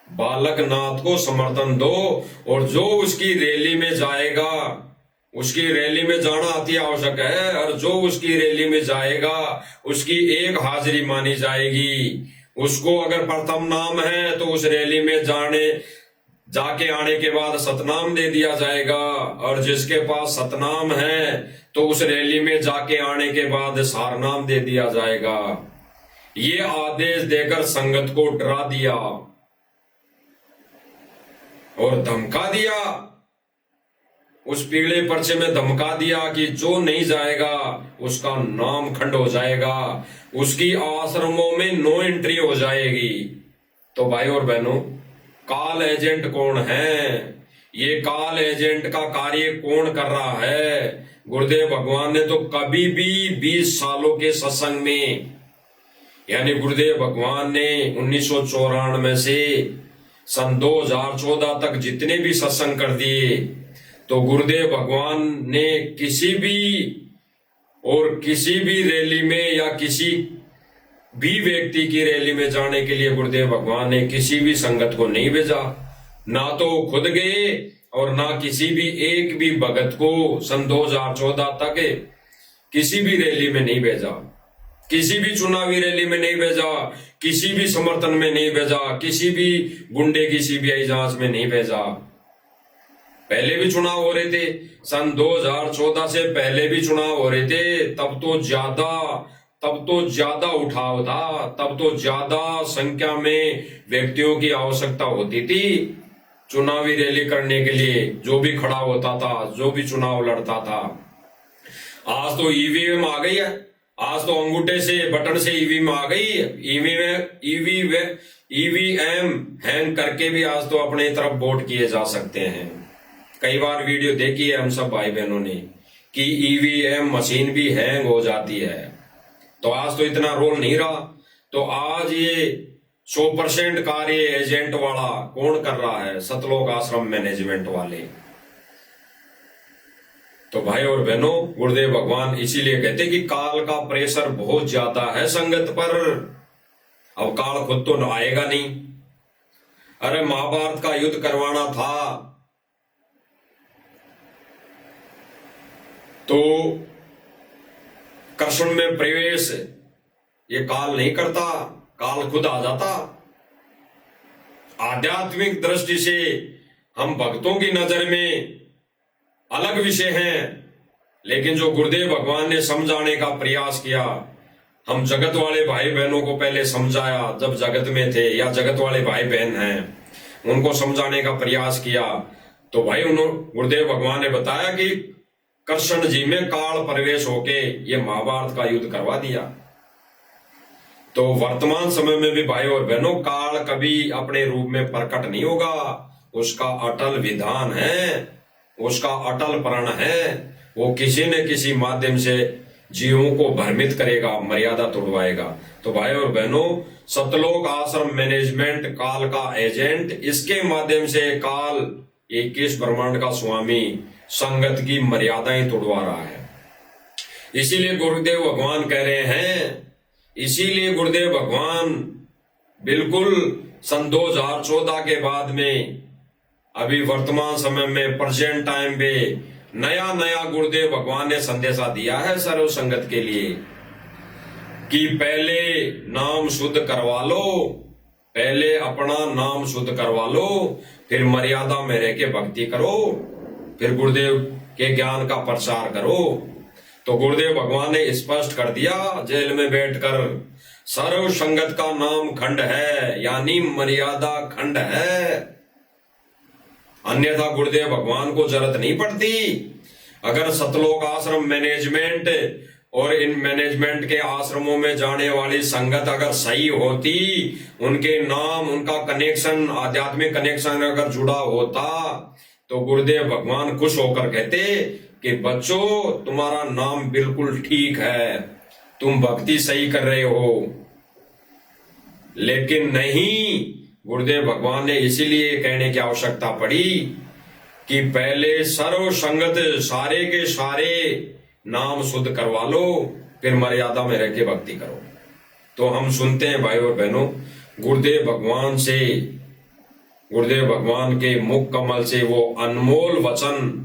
बालकनाथ को समर्थन दो, और जो उसकी रैली में जाएगा, उसकी रैली में जाना अति आवश्यक है, और जो उसकी रैली में जाएगा उसकी एक हाजिरी मानी जाएगी। उसको अगर प्रथम नाम है तो उस रैली में जाके आने के बाद सतनाम दे दिया जाएगा, और जिसके पास सतनाम है तो उस रैली में जाके आने के बाद सारनाम दे दिया जाएगा। ये आदेश देकर संगत को डरा दिया और धमका दिया, उस पीले पर्चे में धमका दिया कि जो नहीं जाएगा उसका नाम खंड हो जाएगा, उसकी आश्रमों में नो एंट्री हो जाएगी। तो भाई और बहनों, काल एजेंट कौन है? ये काल एजेंट का कार्य कौन कर रहा है? गुरुदेव भगवान ने तो कभी भी 20 सालों के सत्संग में, यानी गुरुदेव भगवान ने 1994 से सन 2014 तक जितने भी सत्संग कर दिए, तो गुरुदेव भगवान ने किसी भी रैली में या किसी भी व्यक्ति की रैली में जाने के लिए गुरुदेव भगवान ने किसी भी संगत को नहीं भेजा। ना तो खुद गए और ना किसी भी एक भी भगत को सन 2014 तक किसी भी रैली में नहीं भेजा, किसी भी चुनावी रैली में नहीं भेजा, किसी भी समर्थन में नहीं भेजा, किसी भी गुंडे की सीबीआई जांच में नहीं भेजा। पहले भी चुनाव हो रहे थे, सन 2014 से पहले भी चुनाव हो रहे थे, तब तो ज्यादा उठाव था, तब तो ज्यादा संख्या में व्यक्तियों की आवश्यकता होती थी चुनावी रैली करने के लिए, जो भी खड़ा होता था, जो भी चुनाव लड़ता था। आज तो ईवीएम आ गई है, आज तो अंगूठे से बटन से ईवीएम आ गई। ईवीएम हैंग करके भी आज तो अपने तरफ वोट किए जा सकते हैं। कई बार वीडियो देखी है हम सब भाई बहनों ने कि ईवीएम मशीन भी हैंग हो जाती है। तो आज तो इतना रोल नहीं रहा, तो आज ये 100% कार्य एजेंट वाला कौन कर रहा है? सतलोक आश्रम मैनेजमेंट वाले। तो भाई और बहनों, गुरुदेव भगवान इसीलिए कहते कि काल का प्रेशर बहुत ज्यादा है संगत पर। अब काल खुद तो आएगा नहीं। अरे महाभारत का युद्ध करवाना था तो कृष्ण में प्रवेश ये काल नहीं करता, काल खुद आ जाता। आध्यात्मिक दृष्टि से हम भक्तों की नजर में अलग विषय हैं, लेकिन जो गुरुदेव भगवान ने समझाने का प्रयास किया, हम जगत वाले भाई बहनों को पहले समझाया जब जगत में थे, या जगत वाले भाई बहन हैं उनको समझाने का प्रयास किया। तो भाई गुरुदेव भगवान ने बताया कि कृष्ण जी में काल प्रवेश होके ये महाभारत का युद्ध करवा दिया। तो वर्तमान समय में भी भाई और बहनों, काल कभी अपने रूप में प्रकट नहीं होगा। उसका अटल विधान है, उसका अटल प्रण है। वो किसी न किसी माध्यम से जीवों को भ्रमित करेगा, मर्यादा तोड़वाएगा। तो भाई और बहनों, सतलोक आश्रम मैनेजमेंट काल का एजेंट, इसके माध्यम से काल 21 ब्रह्मांड का स्वामी संगत की मर्यादाएं तोड़वा रहा है। इसीलिए गुरुदेव भगवान कह रहे हैं, इसीलिए गुरुदेव भगवान बिल्कुल सन 2014 के बाद में अभी वर्तमान समय में प्रेजेंट टाइम पे नया नया गुरुदेव भगवान ने संदेशा दिया है सर्व संगत के लिए कि पहले नाम शुद्ध करवा लो, पहले अपना नाम शुद्ध करवा लो, फिर मर्यादा में रह के भक्ति करो, फिर गुरुदेव के ज्ञान का प्रचार करो। तो गुरुदेव भगवान ने स्पष्ट कर दिया जेल में बैठकर, सर्व संगत का नाम खंड है, यानी मर्यादा खंड है। अन्यथा गुरुदेव भगवान को जरूरत नहीं पड़ती। अगर सतलोक आश्रम मैनेजमेंट और इन मैनेजमेंट के आश्रमों में जाने वाली संगत अगर सही होती, उनके नाम, उनका कनेक्शन, आध्यात्मिक कनेक्शन अगर जुड़ा होता, तो गुरुदेव भगवान खुश होकर कहते कि बच्चों, तुम्हारा नाम बिल्कुल ठीक है, तुम भक्ति सही कर रहे हो। लेकिन नहीं, गुरुदेव भगवान ने इसीलिए कहने की आवश्यकता पड़ी कि पहले सर्व संगत सारे के सारे नाम शुद्ध करवा लो, फिर मर्यादा में रह के भक्ति करो। तो हम सुनते हैं भाई और बहनों, गुरुदेव भगवान से, गुरुदेव भगवान के मुख कमल से वो अनमोल वचन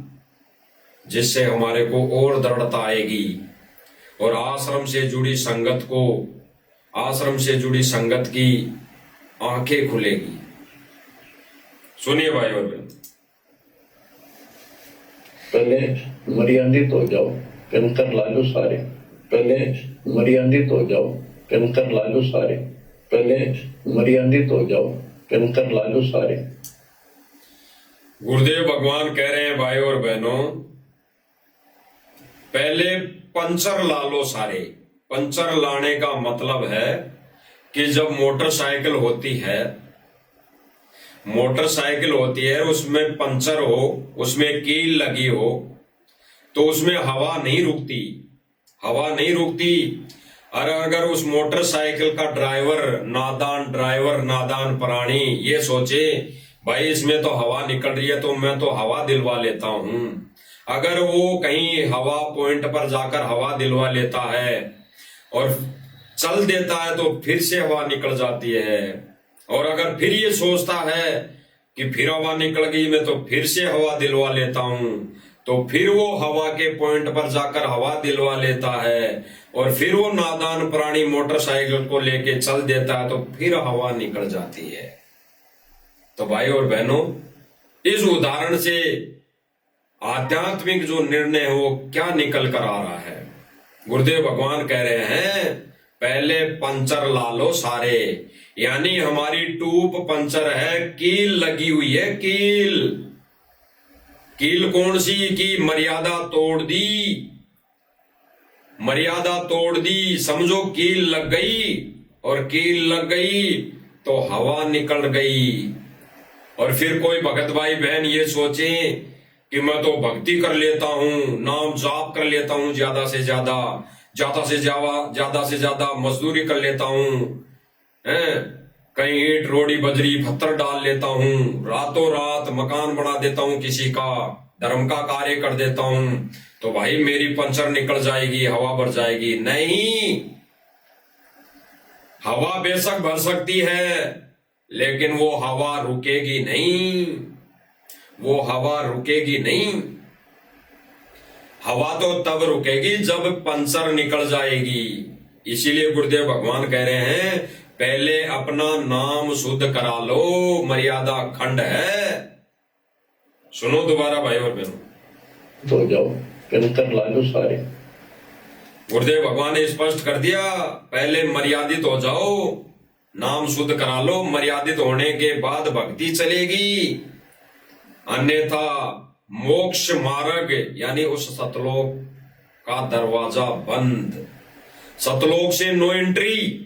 जिससे हमारे को और दृढ़ता आएगी और आश्रम से जुड़ी संगत को, आश्रम से जुड़ी संगत की आंखें खुलेगी। सुनिए भाई और बहन, पहले मर्यादित हो जाओ, कंकर ला लो सारे। पहले मर्यादित हो जाओ, कंकर ला लो सारे। पहले मर्यादित हो जाओ, कंकर ला लो सारे। गुरुदेव भगवान कह रहे हैं भाई और बहनों, पहले पंचर ला लो सारे। पंचर लाने का मतलब है कि जब मोटरसाइकिल होती है, मोटरसाइकिल होती है, उसमें पंचर हो, उसमें कील लगी हो, तो उसमें हवा नहीं रुकती, हवा नहीं रुकती। और अगर उस मोटरसाइकिल का ड्राइवर नादान प्राणी ये सोचे भाई इसमें तो हवा निकल रही है तो मैं तो हवा दिलवा लेता हूं, अगर वो कहीं हवा पॉइंट पर जाकर हवा दिलवा लेता है और चल देता है तो फिर से हवा निकल जाती है, और अगर फिर ये सोचता है कि फिर हवा निकल गई मैं तो फिर से हवा दिलवा लेता हूं, तो फिर वो हवा के पॉइंट पर जाकर हवा दिलवा लेता है, और फिर वो नादान प्राणी मोटरसाइकिल को लेके चल देता है तो फिर हवा निकल जाती है। तो भाई और बहनों, इस उदाहरण से आध्यात्मिक जो निर्णय है वो क्या निकल कर आ रहा है। गुरुदेव भगवान कह रहे हैं पहले पंचर ला लो सारे, यानी हमारी टूप पंचर है, कील लगी हुई है, कील। कील कौन सी? की मर्यादा तोड़ दी, मर्यादा तोड़ दी, समझो कील लग गई, और कील लग गई तो हवा निकल गई। और फिर कोई भगत भाई बहन ये सोचे कि मैं तो भक्ति कर लेता हूं, नाम जाप कर लेता हूं, ज्यादा से ज्यादा मजदूरी कर लेता हूं, कहीं ईंट रोड़ी बजरी पत्थर डाल लेता हूं, रातों रात मकान बना देता हूं, किसी का धर्म का कार्य कर देता हूं, तो भाई मेरी पंचर निकल जाएगी, हवा भर जाएगी। नहीं, हवा बेशक भर सकती है, लेकिन वो हवा रुकेगी नहीं, वो हवा रुकेगी नहीं। हवा तो तब रुकेगी जब पंचर निकल जाएगी। इसीलिए गुरुदेव भगवान कह रहे हैं, पहले अपना नाम शुद्ध करा लो, मर्यादा खंड है। सुनो दोबारा भाई और बहनों, तो जाओ फिल्टर ला लो सारे। गुरुदेव भगवान ने स्पष्ट कर दिया, पहले मर्यादित हो जाओ, नाम शुद्ध करा लो, मर्यादित होने के बाद भक्ति चलेगी, अन्यथा मोक्ष मार्ग यानी उस सतलोक का दरवाजा बंद। सतलोक से नो एंट्री।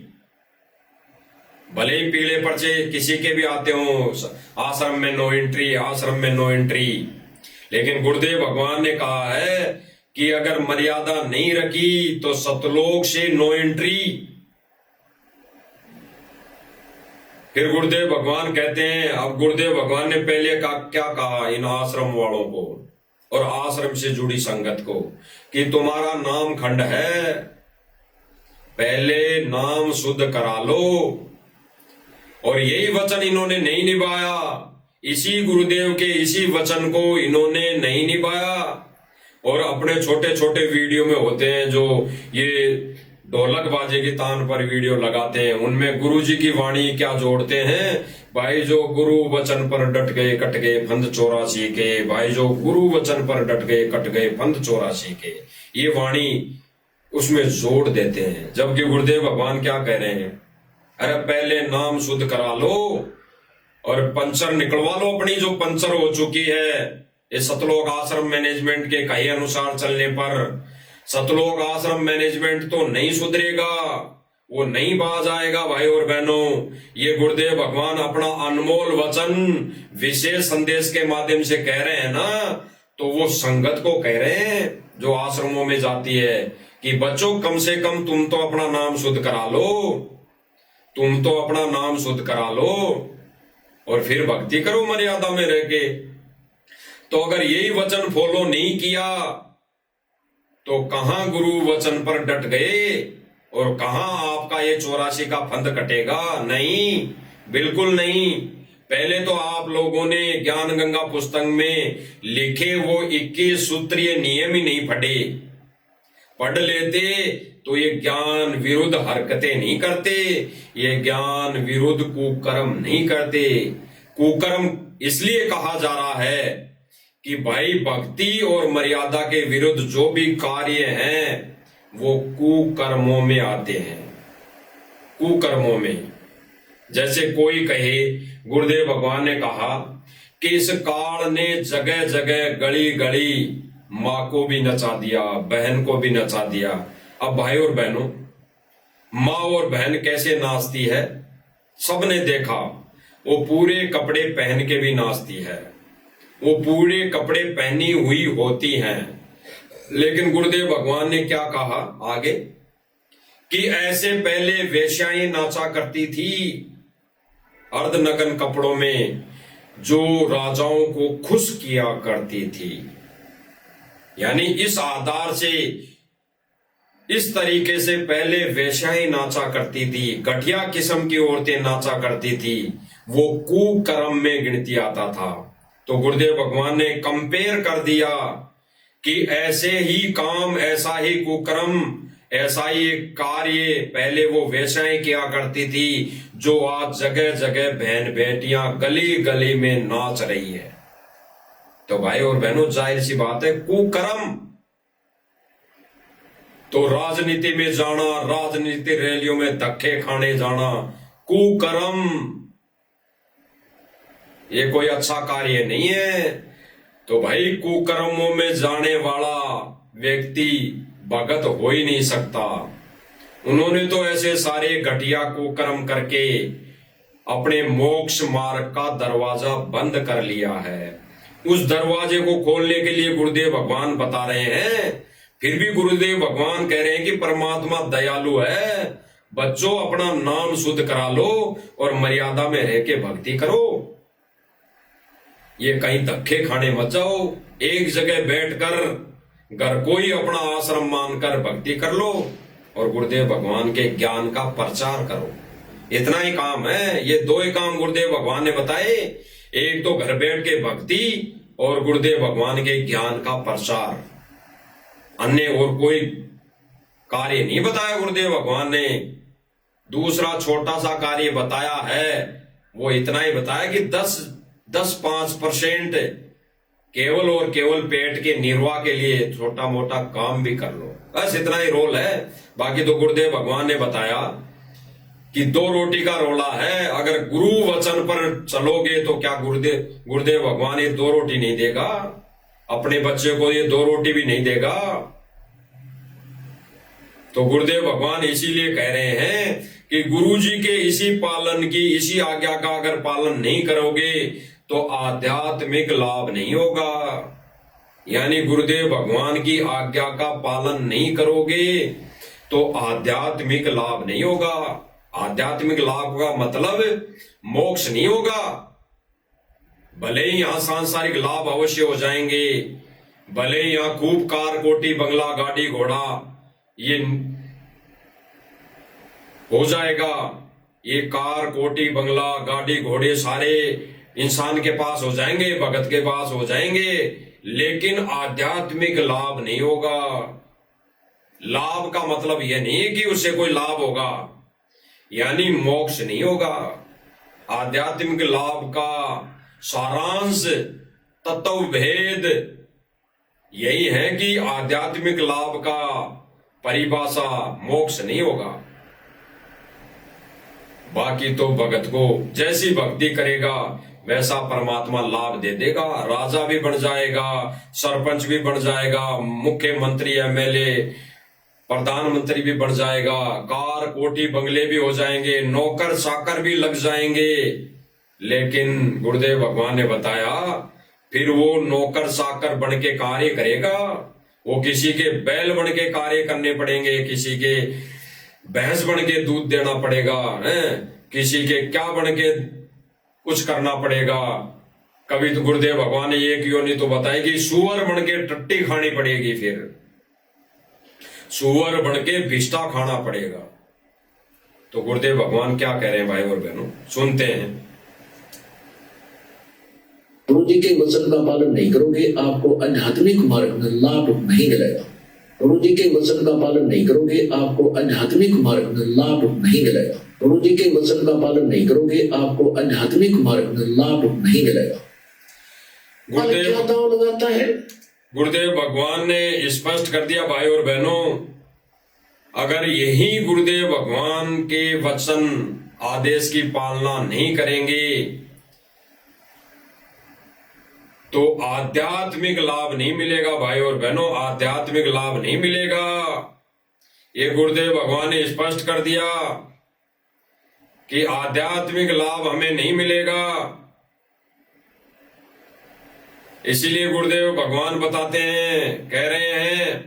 भले ही पीले पर्चे किसी के भी आते हो, आश्रम में नो एंट्री, आश्रम में नो एंट्री, लेकिन गुरुदेव भगवान ने कहा है कि अगर मर्यादा नहीं रखी तो सतलोक से नो एंट्री। फिर गुरुदेव भगवान कहते हैं, अब गुरुदेव भगवान ने पहले क्या कहा इन आश्रम वालों को और आश्रम से जुड़ी संगत को, कि तुम्हारा नाम खंड है, पहले नाम शुद्ध करा लो। और यही वचन इन्होंने नहीं निभाया, इसी गुरुदेव के इसी वचन को इन्होंने नहीं निभाया, और अपने छोटे छोटे वीडियो में होते हैं जो ये ढोलक बाजे की तान पर वीडियो लगाते हैं, उनमें गुरु जी की वाणी क्या जोड़ते हैं, भाई जो गुरु वचन पर डट गए कट गए फंद 84 के, भाई जो गुरु वचन पर डट गए कट गए फंद 84 के, ये वाणी उसमें जोड़ देते हैं। जबकि गुरुदेव भगवान क्या कह रहे हैं, अरे पहले नाम शुद्ध करा लो और पंचर निकलवा लो अपनी, जो पंचर हो चुकी है इस सतलोक आश्रम मैनेजमेंट के कहे अनुसार चलने पर। सतलोक आश्रम मैनेजमेंट तो नहीं सुधरेगा, वो नहीं बाज आएगा भाई और बहनों। ये गुरुदेव भगवान अपना अनमोल वचन विशेष संदेश के माध्यम से कह रहे हैं ना, तो वो संगत को कह रहे हैं जो आश्रमों में जाती है कि बच्चों कम से कम तुम तो अपना नाम शुद्ध करा लो, तुम तो अपना नाम शुद्ध करा लो और फिर भक्ति करो मर्यादा में रह के। तो अगर यही वचन फॉलो नहीं किया तो कहां गुरु वचन पर डट गए और कहां आपका ये 84 का फंद कटेगा? नहीं, बिल्कुल नहीं। पहले तो आप लोगों ने ज्ञान गंगा पुस्तक में लिखे वो 21 सूत्रीय नियम ही नहीं पढ़ लेते तो ये ज्ञान विरुद्ध हरकतें नहीं करते, ये ज्ञान विरुद्ध कुकर्म नहीं करते। कुकर्म इसलिए कहा जा रहा है कि भाई भक्ति और मर्यादा के विरुद्ध जो भी कार्य हैं वो कुकर्मों में आते हैं, कुकर्मों में। जैसे कोई कहे, गुरुदेव भगवान ने कहा कि इस काल ने जगह जगह गली गली माँ को भी नचा दिया, बहन को भी नचा दिया। अब भाई और बहनों, माँ और बहन कैसे नाचती है सबने देखा, वो पूरे कपड़े पहन के भी नाचती है, वो पूरे कपड़े पहनी हुई होती हैं। लेकिन गुरुदेव भगवान ने क्या कहा आगे कि ऐसे पहले वेश्याएं नाचा करती थी अर्धनग्न कपड़ों में, जो राजाओं को खुश किया करती थी। यानी इस आधार से, इस तरीके से पहले वेश्याएं नाचा करती थी, घटिया किस्म की औरतें नाचा करती थी, वो कुकर्म में गिनती आता था। तो गुरुदेव भगवान ने कंपेयर कर दिया कि ऐसे ही काम, ऐसा ही कुकर्म, ऐसा ही एक कार्य पहले वो वेश्याएं किया करती थी, जो आज जगह जगह बहन बेटियां गली गली में नाच रही है। तो भाई और बहनों, जाहिर सी बात है कुकर्म। तो राजनीति में जाना, राजनीति रैलियों में धक्के खाने जाना, कुकर्म, ये कोई अच्छा कार्य नहीं है। तो भाई कुकर्मों में जाने वाला व्यक्ति भगत हो ही नहीं सकता। उन्होंने तो ऐसे सारे घटिया कुकर्म करके अपने मोक्ष मार्ग का दरवाजा बंद कर लिया है। उस दरवाजे को खोलने के लिए गुरुदेव भगवान बता रहे हैं। फिर भी गुरुदेव भगवान कह रहे हैं कि परमात्मा दयालु है, बच्चों अपना नाम शुद्ध करा लो और मर्यादा में रह के भक्ति करो। ये कहीं धक्के खाने मत जाओ, एक जगह बैठकर घर को ही अपना आश्रम मानकर भक्ति कर लो और गुरुदेव भगवान के ज्ञान का प्रचार करो। इतना ही काम है। ये दो ही काम गुरुदेव भगवान ने बताए, एक तो घर बैठ के भक्ति और गुरुदेव भगवान के ज्ञान का प्रचार। अन्य और कोई कार्य नहीं बताया गुरुदेव भगवान ने। दूसरा छोटा सा कार्य बताया है, वो इतना ही बताया कि 10-5% केवल और केवल पेट के निर्वाह के लिए छोटा मोटा काम भी कर लो, बस इतना ही रोल है। बाकी तो गुरुदेव भगवान ने बताया कि 2 रोटी का रोला है। अगर गुरु वचन पर चलोगे तो क्या गुरुदेव भगवान ये 2 रोटी नहीं देगा? अपने बच्चे को ये 2 रोटी भी नहीं देगा? तो गुरुदेव भगवान इसीलिए कह रहे हैं कि गुरु जी के इसी आज्ञा का अगर पालन नहीं करोगे तो आध्यात्मिक लाभ नहीं होगा। यानी गुरुदेव भगवान की आज्ञा का पालन नहीं करोगे तो आध्यात्मिक लाभ नहीं होगा। आध्यात्मिक लाभ का मतलब मोक्ष नहीं होगा। भले ही यहां सांसारिक लाभ अवश्य हो जाएंगे, भले ही यहां खूब कार कोठी बंगला गाड़ी घोड़ा ये हो जाएगा, ये कार कोठी बंगला गाड़ी घोड़े सारे इंसान के पास हो जाएंगे, भगत के पास हो जाएंगे, लेकिन आध्यात्मिक लाभ नहीं होगा। लाभ का मतलब यह नहीं है कि उससे कोई लाभ होगा, यानी मोक्ष नहीं होगा। आध्यात्मिक लाभ का सारांश तत्व भेद यही है कि आध्यात्मिक लाभ का परिभाषा मोक्ष नहीं होगा। बाकी तो भगत को जैसी भक्ति करेगा वैसा परमात्मा लाभ दे देगा। राजा भी बन जाएगा, सरपंच भी बन जाएगा, मुख्यमंत्री एमएलए प्रधानमंत्री भी बन जाएगा, कार कोठी बंगले भी हो जाएंगे, नौकर चाकर भी लग जाएंगे। लेकिन गुरुदेव भगवान ने बताया फिर वो नौकर चाकर बन के कार्य करेगा, वो किसी के बैल बन के कार्य करने पड़ेंगे, किसी के भैंस बन के दूध देना पड़ेगा, किसी के क्या बन के कुछ करना पड़ेगा। कभी तो गुरुदेव भगवान ने एक योनि तो बताई कि सुअर बन के टट्टी खानी पड़ेगी, फिर सुअर बन के भिष्टा खाना पड़ेगा। तो गुरुदेव भगवान क्या कह रहे हैं भाई और बहनों, सुनते हैं। गुरु जी के वचन का पालन नहीं करोगे आपको आध्यात्मिक मार्ग में लाभ नहीं मिलेगा। गुरु जी के वचन का पालन नहीं करोगे आपको आध्यात्मिक मार्ग में लाभ नहीं मिलेगा। गुरु जी के वचन का पालन नहीं करोगे आपको आध्यात्मिक मार्ग में लाभ नहीं मिलेगा। क्या दाव लगाता है? गुरुदेव भगवान ने स्पष्ट कर दिया भाई और बहनों, अगर यही गुरुदेव भगवान के वचन आदेश की पालना नहीं करेंगे तो आध्यात्मिक लाभ नहीं मिलेगा। भाई और बहनों, आध्यात्मिक लाभ नहीं मिलेगा। ये गुरुदेव भगवान ने स्पष्ट कर दिया कि आध्यात्मिक लाभ हमें नहीं मिलेगा। इसीलिए गुरुदेव भगवान बताते हैं, कह रहे हैं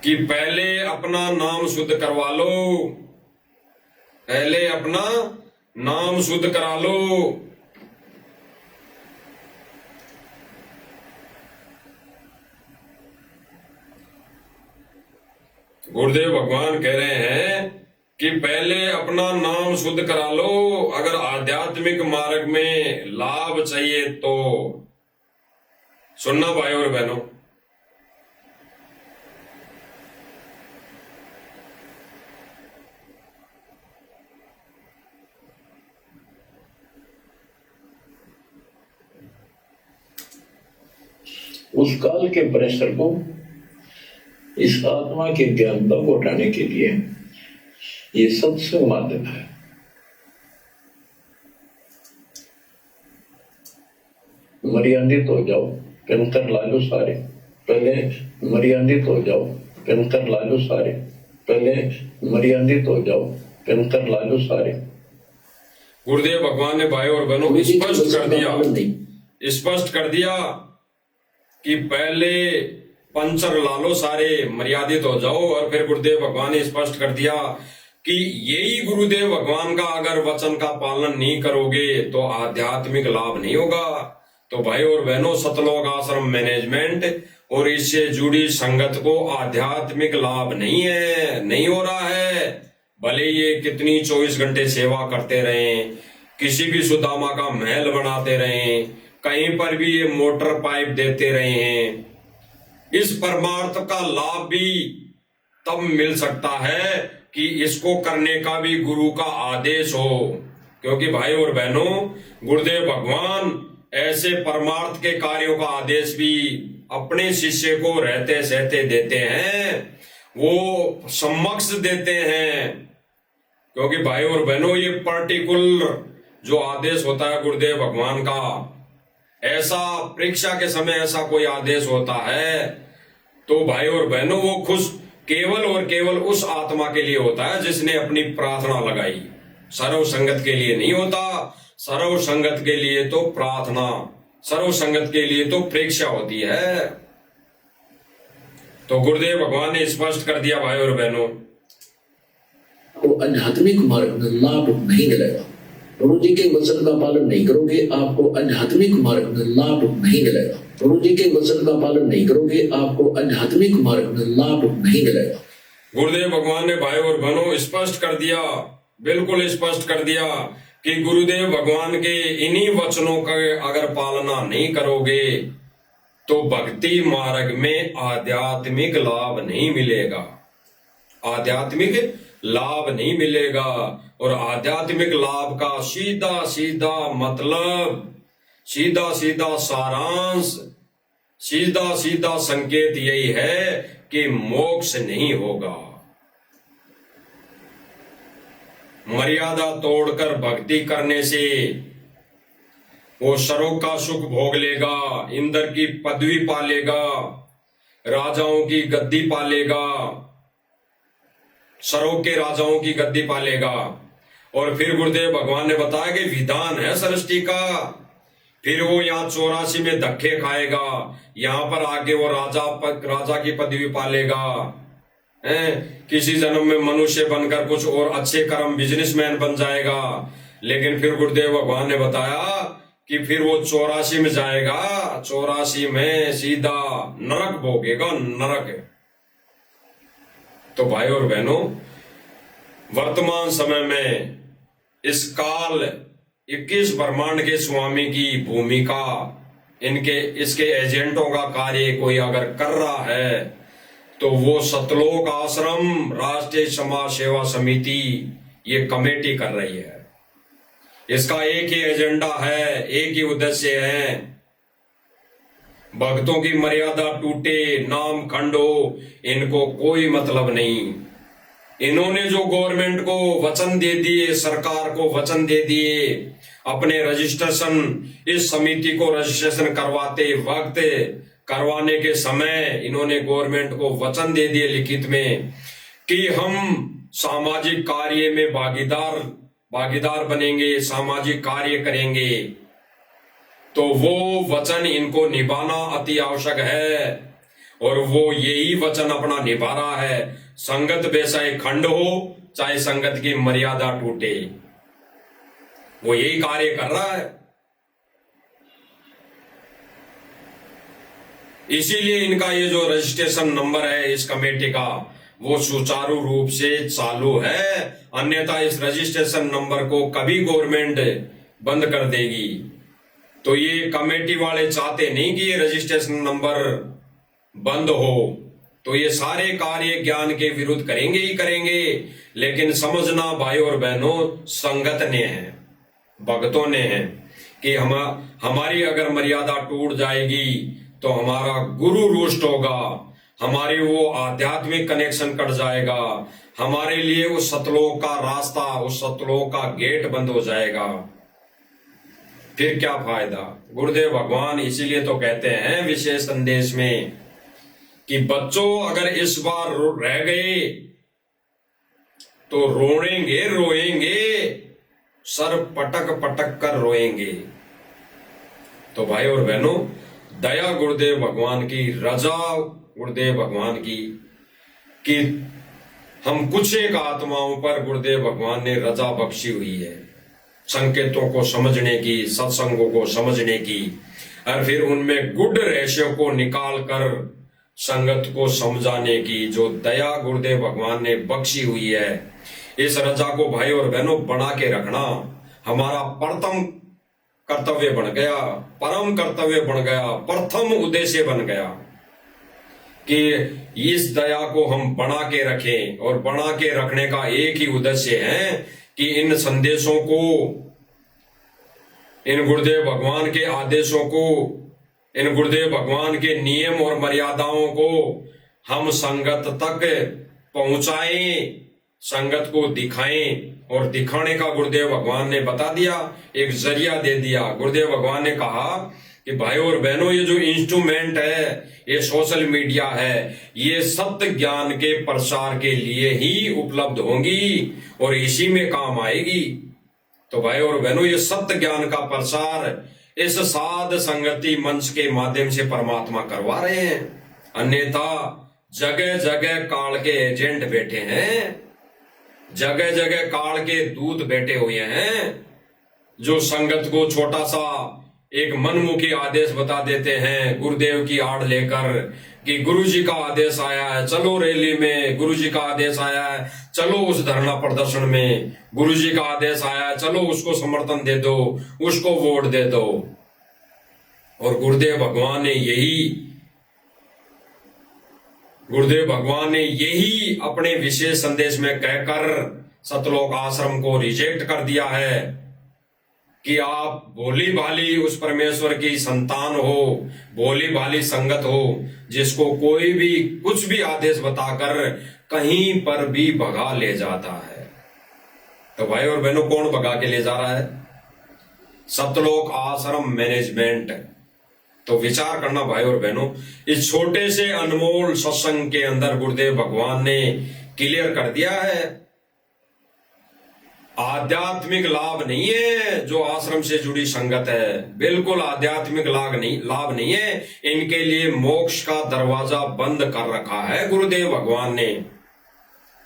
कि पहले अपना नाम शुद्ध करवा लो, पहले अपना नाम शुद्ध करा लो। गुरुदेव भगवान कह रहे हैं कि पहले अपना नाम शुद्ध करा लो। अगर आध्यात्मिक मार्ग में लाभ चाहिए तो सुनना भाई और बहनों, उस काल के प्रेशर को इस आत्मा के ज्ञानता को उठाने के लिए ये सत्संग माध्यम है। मर्यादित हो जाओ, कंकर ला लो सारे, पहले मर्यादित हो जाओ, कंकर ला लो सारे, पहले मर्यादित हो जाओ, कंकर ला लो सारे। गुरुदेव भगवान ने भाई और बहनों गुरु जी के स्पष्ट वचन कर का दिया, पालन नहीं। स्पष्ट कर दिया कि पहले पंचर ला लो, सारे मर्यादित हो जाओ। और फिर गुरुदेव भगवान ने स्पष्ट कर दिया कि यही गुरुदेव भगवान का अगर वचन का पालन नहीं करोगे तो आध्यात्मिक लाभ नहीं होगा। तो भाई और बहनों, सतलोक आश्रम मैनेजमेंट और इससे जुड़ी संगत को आध्यात्मिक लाभ नहीं है, नहीं हो रहा है। भले ये कितनी 24 घंटे सेवा करते रहें, किसी भी सुदामा का महल बनाते रहें, कहीं पर भी ये मोटर पाइप देते रहे हैं, इस परमार्थ का लाभ भी तब मिल सकता है कि इसको करने का भी गुरु का आदेश हो। क्योंकि भाई और बहनों, गुरुदेव भगवान ऐसे परमार्थ के कार्यों का आदेश भी अपने शिष्य को रहते सहते देते हैं, वो समक्ष देते हैं। क्योंकि भाई और बहनों, ये पर्टिकुलर जो आदेश होता है गुरुदेव भगवान का, ऐसा परीक्षा के समय ऐसा कोई आदेश होता है तो भाई और बहनों, वो खुश केवल और केवल उस आत्मा के लिए होता है जिसने अपनी प्रार्थना लगाई। सर्व संगत के लिए नहीं होता। सर्व संगत के लिए तो प्रार्थना, सर्व संगत के लिए तो परीक्षा होती है। तो गुरुदेव भगवान ने स्पष्ट कर दिया भाई और बहनों, वो आध्यात्मिक मार्ग में लाभ नहीं मिलेगा। गुरु जी के वचन का पालन नहीं करोगे, आपको आध्यात्मिक मार्ग में लाभ नहीं मिलेगा। गुरु जी के वचन का पालन नहीं करोगे, आपको आध्यात्मिक मार्ग में लाभ नहीं मिलेगा। गुरुदेव भगवान ने भाई और बहनों स्पष्ट कर दिया, बिल्कुल स्पष्ट कर दिया कि गुरुदेव भगवान के इन्हीं वचनों का अगर पालना नहीं करोगे तो भक्ति मार्ग में आध्यात्मिक लाभ नहीं मिलेगा, आध्यात्मिक लाभ नहीं मिलेगा। और आध्यात्मिक लाभ का सीधा सीधा मतलब, सीधा सीधा सारांश, सीधा सीधा संकेत यही है कि मोक्ष नहीं होगा। मर्यादा तोड़कर भक्ति करने से वो सरोग का सुख भोग लेगा, इंद्र की पदवी पालेगा, राजाओं की गद्दी पालेगा, सरोग के राजाओं की गद्दी पालेगा। और फिर गुरुदेव भगवान ने बताया कि विधान है सृष्टि का, फिर वो यहाँ 84 में धक्के खाएगा, यहाँ पर आके वो राजा की पदवी पालेगा, किसी जन्म में मनुष्य बनकर कुछ और अच्छे कर्म बिजनेसमैन बन जाएगा। लेकिन फिर गुरुदेव भगवान ने बताया कि फिर वो 84 में जाएगा, 84 में सीधा नरक भोगेगा, नरक। तो भाई और बहनों, वर्तमान समय में इस काल 21 ब्रह्मांड के स्वामी की भूमिका, इसके एजेंटों का कार्य कोई अगर कर रहा है तो वो सतलोक आश्रम राष्ट्रीय समाज सेवा समिति ये कमेटी कर रही है। इसका एक ही एजेंडा है, एक ही उद्देश्य है, भक्तों की मर्यादा टूटे, नाम खंड हो, इनको कोई मतलब नहीं। इन्होंने जो गवर्नमेंट को वचन दे दिए, सरकार को वचन दे दिए, अपने रजिस्ट्रेशन, इस समिति को रजिस्ट्रेशन करवाते वक्त, करवाने के समय इन्होंने गवर्नमेंट को वचन दे दिए लिखित में कि हम सामाजिक कार्य में भागीदार बनेंगे, सामाजिक कार्य करेंगे। तो वो वचन इनको निभाना अति आवश्यक है और वो यही वचन अपना निभा रहा है। संगत बेचाहे खंड हो, चाहे संगत की मर्यादा टूटे, वो यही कार्य कर रहा है। इसीलिए इनका ये जो रजिस्ट्रेशन नंबर है इस कमेटी का, वो सुचारू रूप से चालू है। अन्यथा इस रजिस्ट्रेशन नंबर को कभी गवर्नमेंट बंद कर देगी। तो ये कमेटी वाले चाहते नहीं कि ये रजिस्ट्रेशन नंबर बंद हो, तो ये सारे कार्य ज्ञान के विरुद्ध करेंगे ही करेंगे। लेकिन समझना भाई और बहनों, संगत ने है, भक्तों ने है कि हमारी अगर मर्यादा टूट जाएगी तो हमारा गुरु रुष्ट होगा, हमारी वो आध्यात्मिक कनेक्शन कट जाएगा, हमारे लिए उस सतलोक का रास्ता, उस सतलोक का गेट बंद हो जाएगा, फिर क्या फायदा। गुरुदेव भगवान इसीलिए तो कहते हैं विशेष संदेश में कि बच्चों अगर इस बार रह गए तो रोएंगे, सर पटक पटक कर रोएंगे। तो भाई और बहनों, दया गुरुदेव भगवान की, रजा गुरुदेव भगवान की कि हम कुछ एक आत्माओं पर गुरुदेव भगवान ने रजा बख्शी हुई है, संकेतों को समझने की, सत्संगों को समझने की, और फिर उनमें गुड रहस्यों को निकाल कर संगत को समझाने की जो दया गुरुदेव भगवान ने बख्शी हुई है। इस रजा को भाई और बहनों बना के रखना हमारा प्रथम कर्तव्य बन गया, परम कर्तव्य बन गया, प्रथम उद्देश्य बन गया कि इस दया को हम बना के रखें। और बना के रखने का एक ही उद्देश्य है कि इन संदेशों को, इन गुरुदेव भगवान के आदेशों को, इन गुरुदेव भगवान के नियम और मर्यादाओं को हम संगत तक पहुंचाएं, संगत को दिखाएं। और दिखाने का गुरुदेव भगवान ने बता दिया, एक जरिया दे दिया। गुरुदेव भगवान ने कहा कि भाई और बहनों, ये जो इंस्ट्रूमेंट है, ये सोशल मीडिया है, ये सत्य ज्ञान के प्रसार के लिए ही उपलब्ध होंगी और इसी में काम आएगी। तो भाई और बहनों, ये सत्य ज्ञान का प्रसार इस साध संगति मंच के माध्यम से परमात्मा करवा रहे हैं। अन्यथा जगह जगह काल के एजेंट बैठे हैं, जगह जगह काल के दूत बैठे हुए हैं, जो संगत को छोटा सा एक मनमुखी आदेश बता देते हैं गुरुदेव की आड़ लेकर कि गुरुजी का आदेश आया है, चलो रैली में, गुरुजी का आदेश आया है, चलो उस धरना प्रदर्शन में, गुरुजी का आदेश आया है, चलो उसको समर्थन दे दो, उसको वोट दे दो। और गुरुदेव भगवान ने यही अपने विशेष संदेश में कहकर सतलोक आश्रम को रिजेक्ट कर दिया है कि आप भोली भाली उस परमेश्वर की संतान हो, भोली भाली संगत हो, जिसको कोई भी कुछ भी आदेश बताकर कहीं पर भी भगा ले जाता है। तो भाई और बहनों, कौन भगा के ले जा रहा है? सतलोक आश्रम मैनेजमेंट। तो विचार करना भाई और बहनों, इस छोटे से अनमोल सत्संग के अंदर गुरुदेव भगवान ने क्लियर कर दिया है, आध्यात्मिक लाभ नहीं है जो आश्रम से जुड़ी संगत है, बिल्कुल आध्यात्मिक लाभ नहीं है। इनके लिए मोक्ष का दरवाजा बंद कर रखा है गुरुदेव भगवान ने।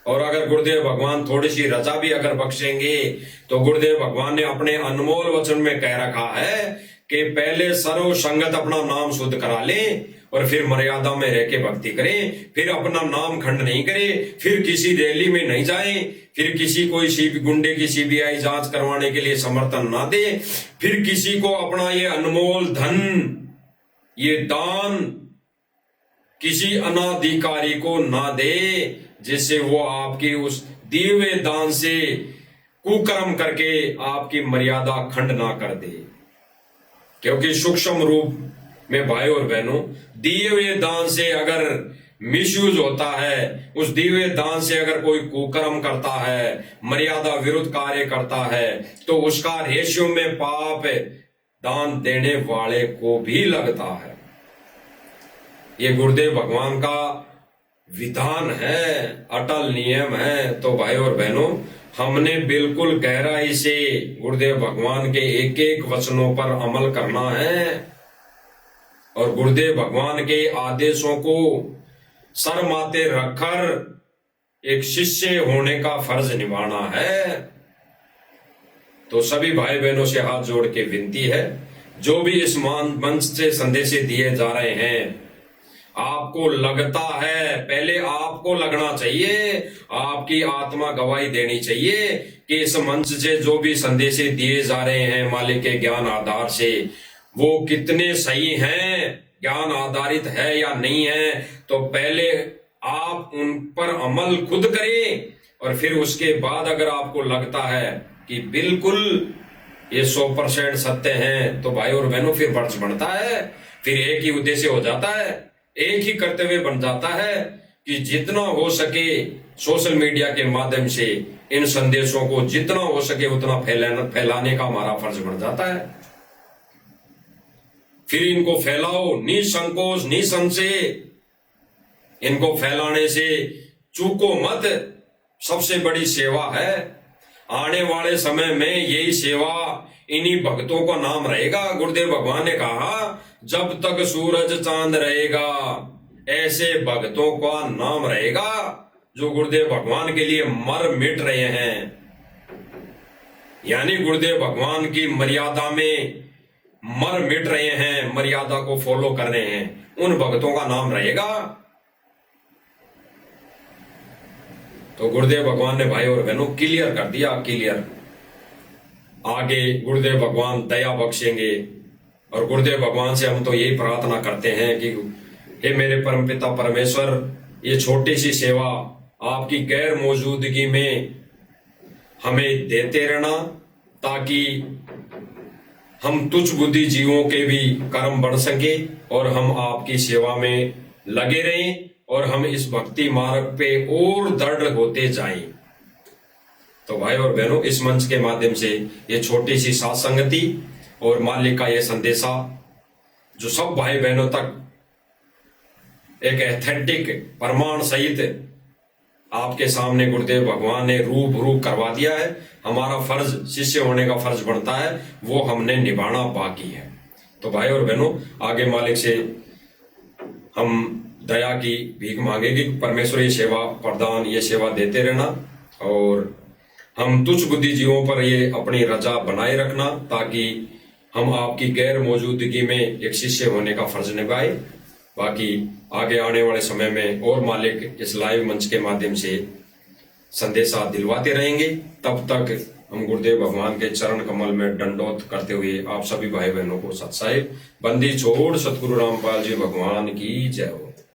और अगर गुरुदेव भगवान थोड़ी सी रजा भी अगर बख्शेंगे तो गुरुदेव भगवान ने अपने अनमोल वचन में कह रखा है कि पहले सर्व संगत अपना नाम शुद्ध करा ले और फिर मर्यादा में रह के भक्ति करें, फिर अपना नाम खंड नहीं करे, फिर किसी रैली में नहीं जाए, फिर किसी कोई गुंडे की सीबीआई जांच करवाने के लिए समर्थन ना दे, फिर किसी को अपना ये अनमोल धन, ये दान किसी अनाधिकारी को ना दे, जिससे वो आपकी उस दिए हुए दान से कुकर्म करके आपकी मर्यादा खंड ना कर दे। क्योंकि सूक्ष्म रूप में भाई और बहनों, दिए हुए दान से अगर मिसयूज होता है, उस दिए हुए दान से अगर कोई कुकर्म करता है, मर्यादा विरुद्ध कार्य करता है, तो उसका रेशियो में पाप दान देने वाले को भी लगता है। ये गुरुदेव भगवान का विधान है, अटल नियम है। तो भाई और बहनों, हमने बिल्कुल गहराई से गुरुदेव भगवान के एक एक वचनों पर अमल करना है और गुरुदेव भगवान के आदेशों को सर माथे रखकर एक शिष्य होने का फर्ज निभाना है। तो सभी भाई बहनों से हाथ जोड़ के विनती है, जो भी इस मंच से संदेश दिए जा रहे हैं, आपको लगता है, पहले आपको लगना चाहिए, आपकी आत्मा गवाही देनी चाहिए कि इस मंच से जो भी संदेश दिए जा रहे हैं मालिक के ज्ञान आधार से, वो कितने सही हैं, ज्ञान आधारित है या नहीं है। तो पहले आप उन पर अमल खुद करें और फिर उसके बाद अगर आपको लगता है कि बिल्कुल ये 100% सत्य हैं, तो भाई और बहनों फिर फर्ज बनता है, फिर एक ही उद्देश्य हो जाता है, एक ही कर्तव्य बन जाता है कि जितना हो सके सोशल मीडिया के माध्यम से इन संदेशों को जितना हो सके उतना फैलाने का हमारा फर्ज बन जाता है। फिर इनको फैलाओ निसंकोच निसंशय, इनको फैलाने से चूको मत, सबसे बड़ी सेवा है। आने वाले समय में यही सेवा इन्हीं भक्तों का नाम रहेगा। गुरुदेव भगवान ने कहा जब तक सूरज चांद रहेगा ऐसे भक्तों का नाम रहेगा जो गुरुदेव भगवान के लिए मर मिट रहे हैं। यानी गुरुदेव भगवान की मर्यादा में मर मिट रहे हैं, मर्यादा को फॉलो कर रहे हैं, उन भक्तों का नाम रहेगा। तो गुरुदेव भगवान ने भाई और बहनों क्लियर कर दिया, क्लियर। आगे गुरुदेव भगवान दया बख्शेंगे और गुरुदेव भगवान से हम तो यही प्रार्थना करते हैं कि हे मेरे परमपिता परमेश्वर, ये छोटी सी सेवा आपकी गैर मौजूदगी में हमें देते रहना ताकि हम तुच्छ बुद्धि जीवों के भी कर्म बढ़ सके और हम आपकी सेवा में लगे रहें और हम इस भक्ति मार्ग पे और दृढ़ होते जाएं। तो भाई और बहनों, इस मंच के माध्यम से ये छोटी सी साथ संगति और मालिक का ये संदेशा जो सब भाई बहनों तक एक एथेंटिक प्रमाण सहित आपके सामने गुरुदेव भगवान ने रूबरू करवा दिया है। हमारा फर्ज, शिष्य होने का फर्ज बनता है, वो हमने निभाना बाकी है। तो भाई और बहनों, आगे मालिक से हम दया की भीख मांगेगी, परमेश्वर ये सेवा प्रदान, ये सेवा देते रहना और हम तुच्छ बुद्धि जीवों पर ये अपनी रजा बनाए रखना ताकि हम आपकी गैर मौजूदगी में एक शिष्य होने का फर्ज निभाए। बाकी आगे आने वाले समय में और मालिक इस लाइव मंच के माध्यम से संदेशा दिलवाते रहेंगे। तब तक हम गुरुदेव भगवान के चरण कमल में दंडोत करते हुए आप सभी भाई बहनों को सत्साहिब बंदी छोड़ सतगुरु रामपाल जी भगवान की जय हो।